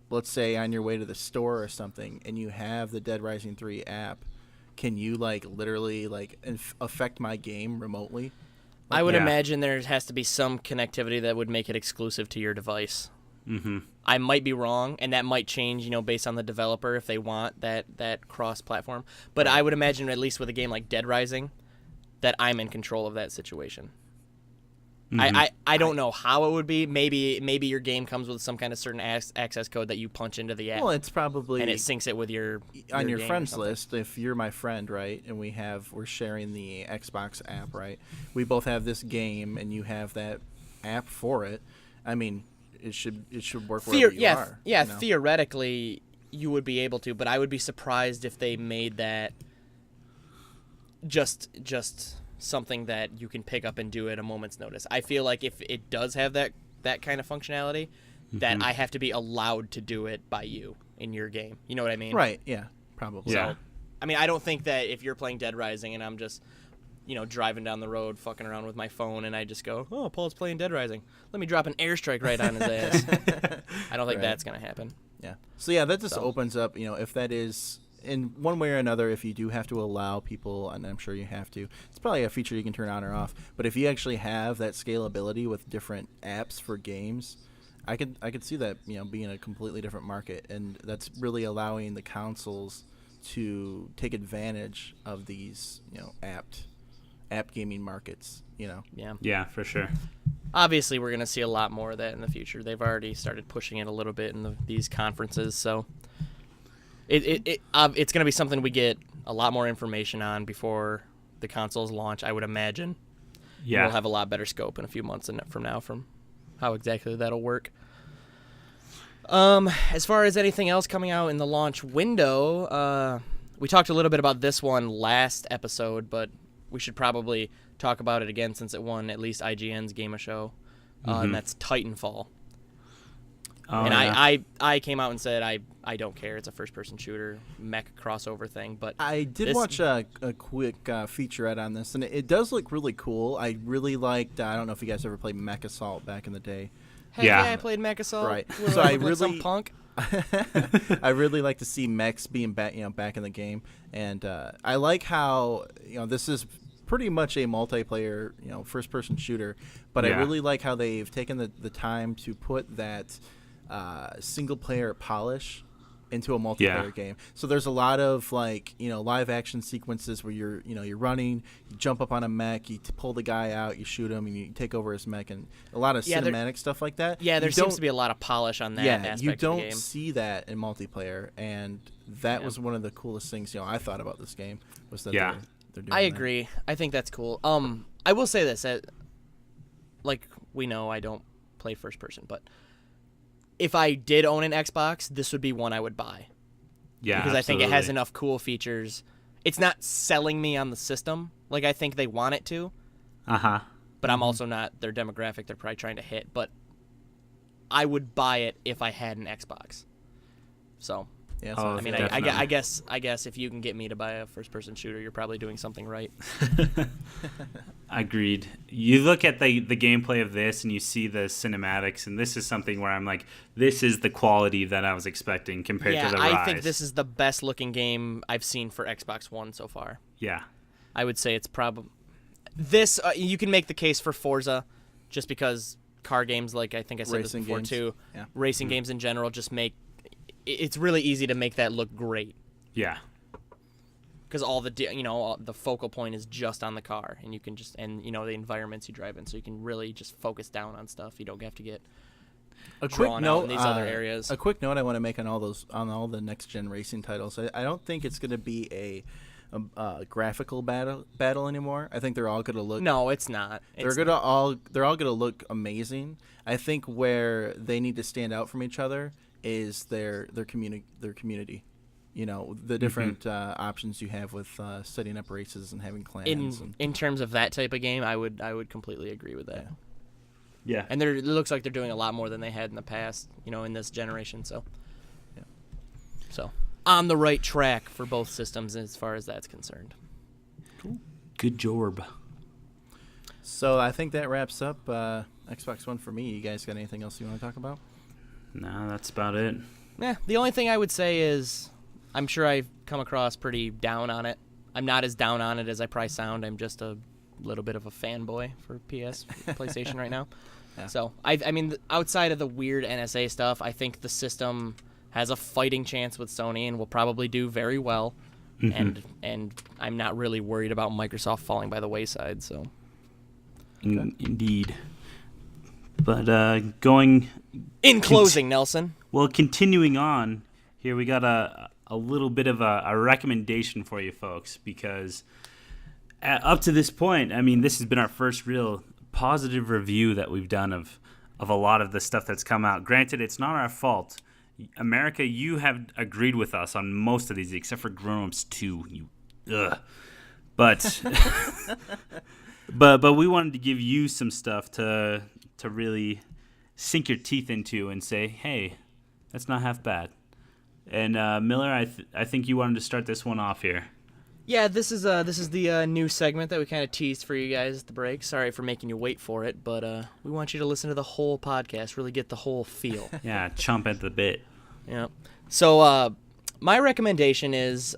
let's say, on your way to the store or something and you have the Dead Rising 3 app, can you, like, literally, like, affect my game remotely? I would imagine there has to be some connectivity that would make it exclusive to your device. Mm-hmm. I might be wrong, and that might change, based on the developer if they want that cross-platform. But I would imagine, at least with a game like Dead Rising, that I'm in control of that situation. Mm-hmm. I don't know how it would be. Maybe your game comes with some kind of certain access code that you punch into the app. Well, it's probably, and it syncs it with your on your friends list. If you're my friend, right, and we're sharing the Xbox app, right? We both have this game, and you have that app for it. I mean, it should work wherever you are. Yeah, theoretically you would be able to, but I would be surprised if they made that just something that you can pick up and do at a moment's notice. I feel like if it does have that kind of functionality, that I have to be allowed to do it by you in your game. You know what I mean? Right, yeah, probably. Yeah. So, I mean, I don't think that if you're playing Dead Rising and I'm just, driving down the road, fucking around with my phone, and I just go, oh, Paul's playing Dead Rising. Let me drop an airstrike right on his ass. I don't think that's going to happen. Yeah. So, yeah, that just opens up, if that is, in one way or another, if you do have to allow people, and I'm sure you have to, it's probably a feature you can turn on or off. But if you actually have that scalability with different apps for games, I could see that, being a completely different market. And that's really allowing the consoles to take advantage of these, app gaming markets, Yeah, for sure. Obviously, we're going to see a lot more of that in the future. They've already started pushing it a little bit in these conferences, so it's going to be something we get a lot more information on before the consoles launch, I would imagine. Yeah. We'll have a lot better scope in a few months from now from how exactly that'll work. As far as anything else coming out in the launch window, we talked a little bit about this one last episode, but we should probably talk about it again since it won at least IGN's Game of Show, and that's Titanfall. Oh, and yeah. I came out and said I don't care. It's a first-person shooter, mech crossover thing. But I did watch a quick featurette on this, and it does look really cool. I really liked, I don't know if you guys ever played Mech Assault back in the day. Heck yeah, I played Mech Assault. Right. So I really some punk. I really like to see mechs being back in the game, and I like how this is pretty much a multiplayer first-person shooter, but I really like how they've taken the time to put that single-player polish into a multiplayer game. So there's a lot of live action sequences where you're running, you jump up on a mech, you pull the guy out, you shoot him, and you take over his mech, and a lot of cinematic stuff like that. Yeah, there seems to be a lot of polish on that aspect you of the don't game. see that in multiplayer, and that was one of the coolest things I thought about this game was that they're doing I that. agree. I think that's cool. I will say this, like we know I don't play first person, but if I did own an Xbox, this would be one I would buy. Yeah, because absolutely. I think it has enough cool features. It's not selling me on the system like I think they want it to. But I'm also not their demographic they're probably trying to hit. But I would buy it if I had an Xbox. So, Yeah, I mean, I guess if you can get me to buy a first-person shooter, you're probably doing something right. Agreed. You look at the gameplay of this and you see the cinematics, and this is something where I'm like, this is the quality that I was expecting compared to the Rise. I think this is the best-looking game I've seen for Xbox One so far. Yeah. I would say it's probably... This, you can make the case for Forza, just because car games, like I think I said this before too, racing games in general just make... It's really easy to make that look great. Yeah. Because all the focal point is just on the car, and you can just the environments you drive in, so you can really just focus down on stuff. You don't have to get drawn out in these other areas. A quick note I want to make on all the next gen racing titles. I don't think it's going to be a graphical battle anymore. I think they're all going to look. No, it's not. They're all going to look amazing. I think where they need to stand out from each other is their community. the different options you have with setting up races and having clans. In terms of that type of game, I would completely agree with that. Yeah. And it looks like they're doing a lot more than they had in the past, in this generation. So, yeah. So on the right track for both systems as far as that's concerned. Cool. Good job. So I think that wraps up Xbox One for me. You guys got anything else you want to talk about? No, that's about it. Yeah, the only thing I would say is I'm sure I've come across pretty down on it. I'm not as down on it as I probably sound. I'm just a little bit of a fanboy for PlayStation right now. Yeah. So, I mean, outside of the weird NSA stuff, I think the system has a fighting chance with Sony and will probably do very well. Mm-hmm. And I'm not really worried about Microsoft falling by the wayside. So, Indeed. But going... In closing, Nelson. Well, continuing on, here we got a little bit of a recommendation for you folks, because up to this point, I mean, this has been our first real positive review that we've done of a lot of the stuff that's come out. Granted, it's not our fault. America, you have agreed with us on most of these, except for Grown Ups 2. But but we wanted to give you some stuff to really sink your teeth into and say, hey, that's not half bad. And Miller, I think you wanted to start this one off here. Yeah, this is the new segment that we kind of teased for you guys at the break. Sorry for making you wait for it, but we want you to listen to the whole podcast, really get the whole feel. Yeah, chomp at the bit. Yeah. So my recommendation is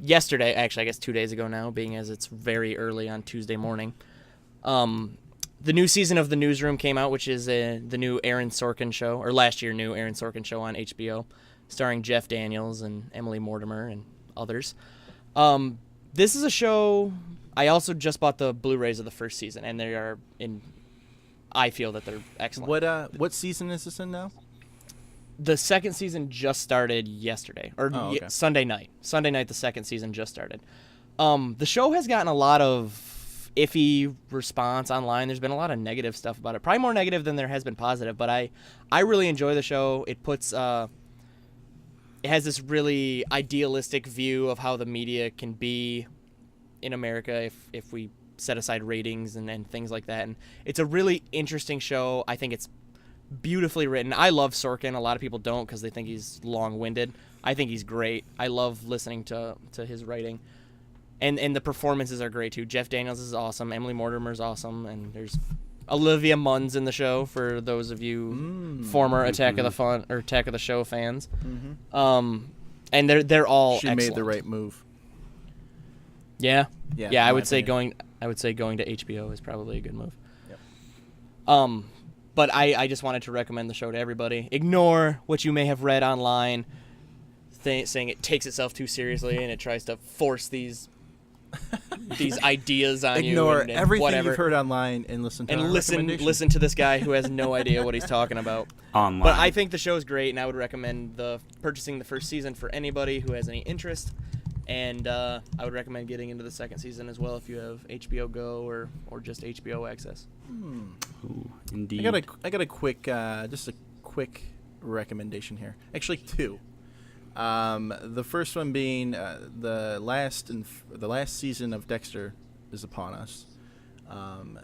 yesterday, actually, I guess 2 days ago now, being as it's very early on Tuesday morning. The new season of The Newsroom came out, which is the new Aaron Sorkin show, or last year new Aaron Sorkin show on HBO, starring Jeff Daniels and Emily Mortimer and others. This is a show. I also just bought the Blu-rays of the first season, and they are I feel that they're excellent. What season is this in now? The second season just started yesterday, or Sunday night. Sunday night, the second season just started. The show has gotten a lot of iffy response online. There's been a lot of negative stuff about it, probably more negative than there has been positive. But I really enjoy the show. It puts it has this really idealistic view of how the media can be in America if we set aside ratings and things like that. And it's a really interesting show. I think it's beautifully written. I love Sorkin. A lot of people don't because they think he's long-winded. I think he's great. I love listening to his writing. And the performances are great, too. Jeff Daniels is awesome. Emily Mortimer's awesome. And there's Olivia Munn's in the show, for those of you former Attack of the Show fans. Mm-hmm. And they're all she excellent. Made the right move. Yeah. I would say opinion. going to HBO is probably a good move. Yep. But I just wanted to recommend the show to everybody. Ignore what you may have read online saying it takes itself too seriously and it tries to force these ideas on you. Ignore and everything whatever. you've heard online and listen to our recommendation. listen to this guy who has no idea what he's talking about. Online. But I think the show's great, and I would recommend purchasing the first season for anybody who has any interest. And I would recommend getting into the second season as well if you have HBO Go or just HBO access. Ooh, indeed. I got a quick just a quick recommendation here. Actually, two. The first one being the last season of Dexter is upon us.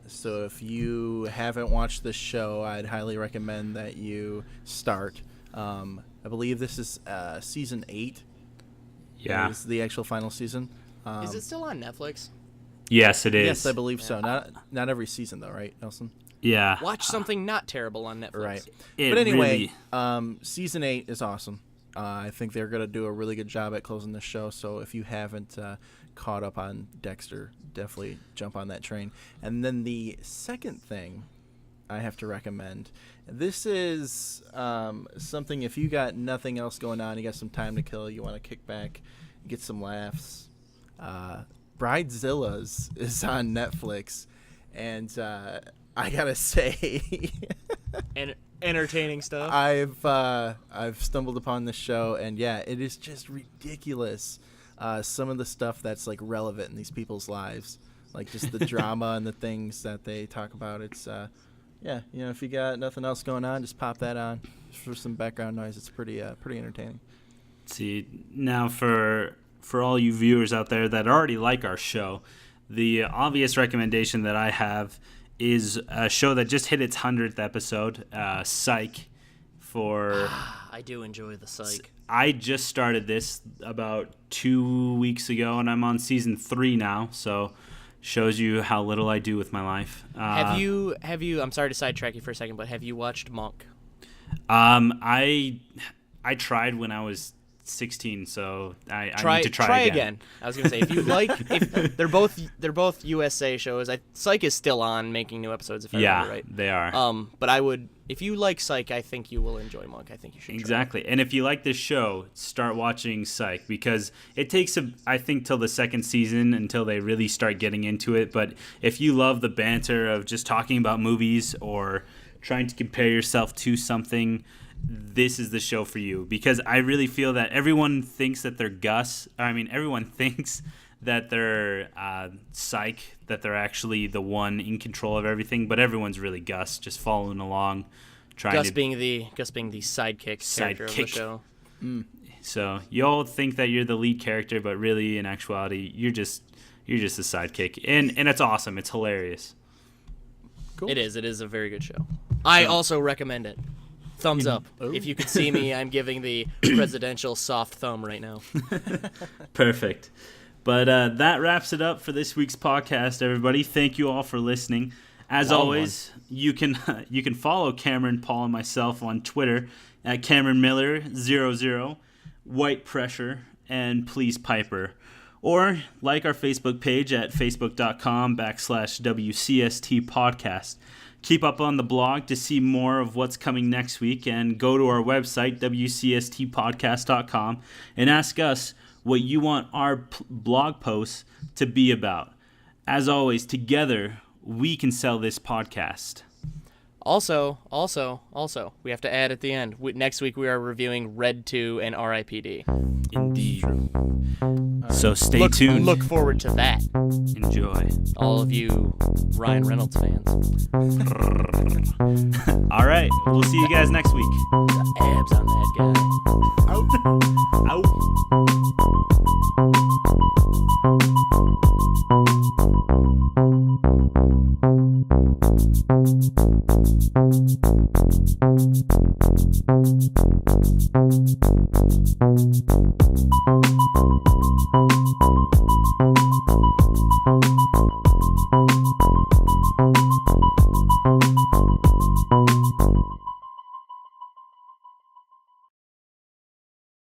So if you haven't watched this show, I'd highly recommend that you start. I believe this is season 8. Yeah. Is the actual final season. Is it still on Netflix? Yes, it is. Yes, I believe so. Not every season though, right, Nelson? Yeah. Watch something not terrible on Netflix. Right. It But anyway, really... season 8 is awesome. I think they're going to do a really good job at closing the show. So if you haven't caught up on Dexter, definitely jump on that train. And then the second thing I have to recommend, this is something, if you got nothing else going on, you got some time to kill, you want to kick back, get some laughs. Bridezillas is on Netflix. And I got to say... And entertaining stuff. I've stumbled upon this show, and yeah, it is just ridiculous. Some of the stuff that's like relevant in these people's lives, like just the drama and the things that they talk about. It's if you got nothing else going on, just pop that on just for some background noise. It's pretty entertaining. See, now for all you viewers out there that already like our show, the obvious recommendation that I have is a show that just hit its 100th episode, Psych. I do enjoy the Psych. I just started this about 2 weeks ago, and I'm on season 3 now, so shows you how little I do with my life. Have you? I'm sorry to sidetrack you for a second, but have you watched Monk? I tried when I was 16, so I need to try again. I was gonna say, if you like, if they're both USA shows. Psych is still on, making new episodes. If I remember right, they are. But I would, if you like Psych, I think you will enjoy Monk. I think you should. Exactly, and if you like this show, start watching Psych, because it takes I think till the second season until they really start getting into it. But if you love the banter of just talking about movies or trying to compare yourself to something, this is the show for you, because I really feel that everyone thinks that they're Gus. Everyone thinks that they're Psych, that they're actually the one in control of everything, but everyone's really Gus, just following along, Gus being the sidekick character of the show. So you all think that you're the lead character, but really, in actuality, you're just a sidekick, and it's awesome. It's hilarious. Cool. It is a very good show. I also recommend it. Thumbs up. If you could see me, I'm giving the presidential soft thumb right now. Perfect. But that wraps it up for this week's podcast, everybody. Thank you all for listening. As always, you can follow Cameron, Paul, and myself on Twitter at CameronMiller00, White Pressure, and Please Piper. Or like our Facebook page at facebook.com/WCST podcast. Keep up on the blog to see more of what's coming next week, and go to our website, WCSTpodcast.com, and ask us what you want our blog posts to be about. As always, together, we can sell this podcast. Also, we have to add at the end, next week we are reviewing Red 2 and R.I.P.D. Indeed. So stay tuned. Look forward to that. Enjoy. All of you Ryan Reynolds fans. All right. We'll see you guys next week. The abs on that guy. Out. Out.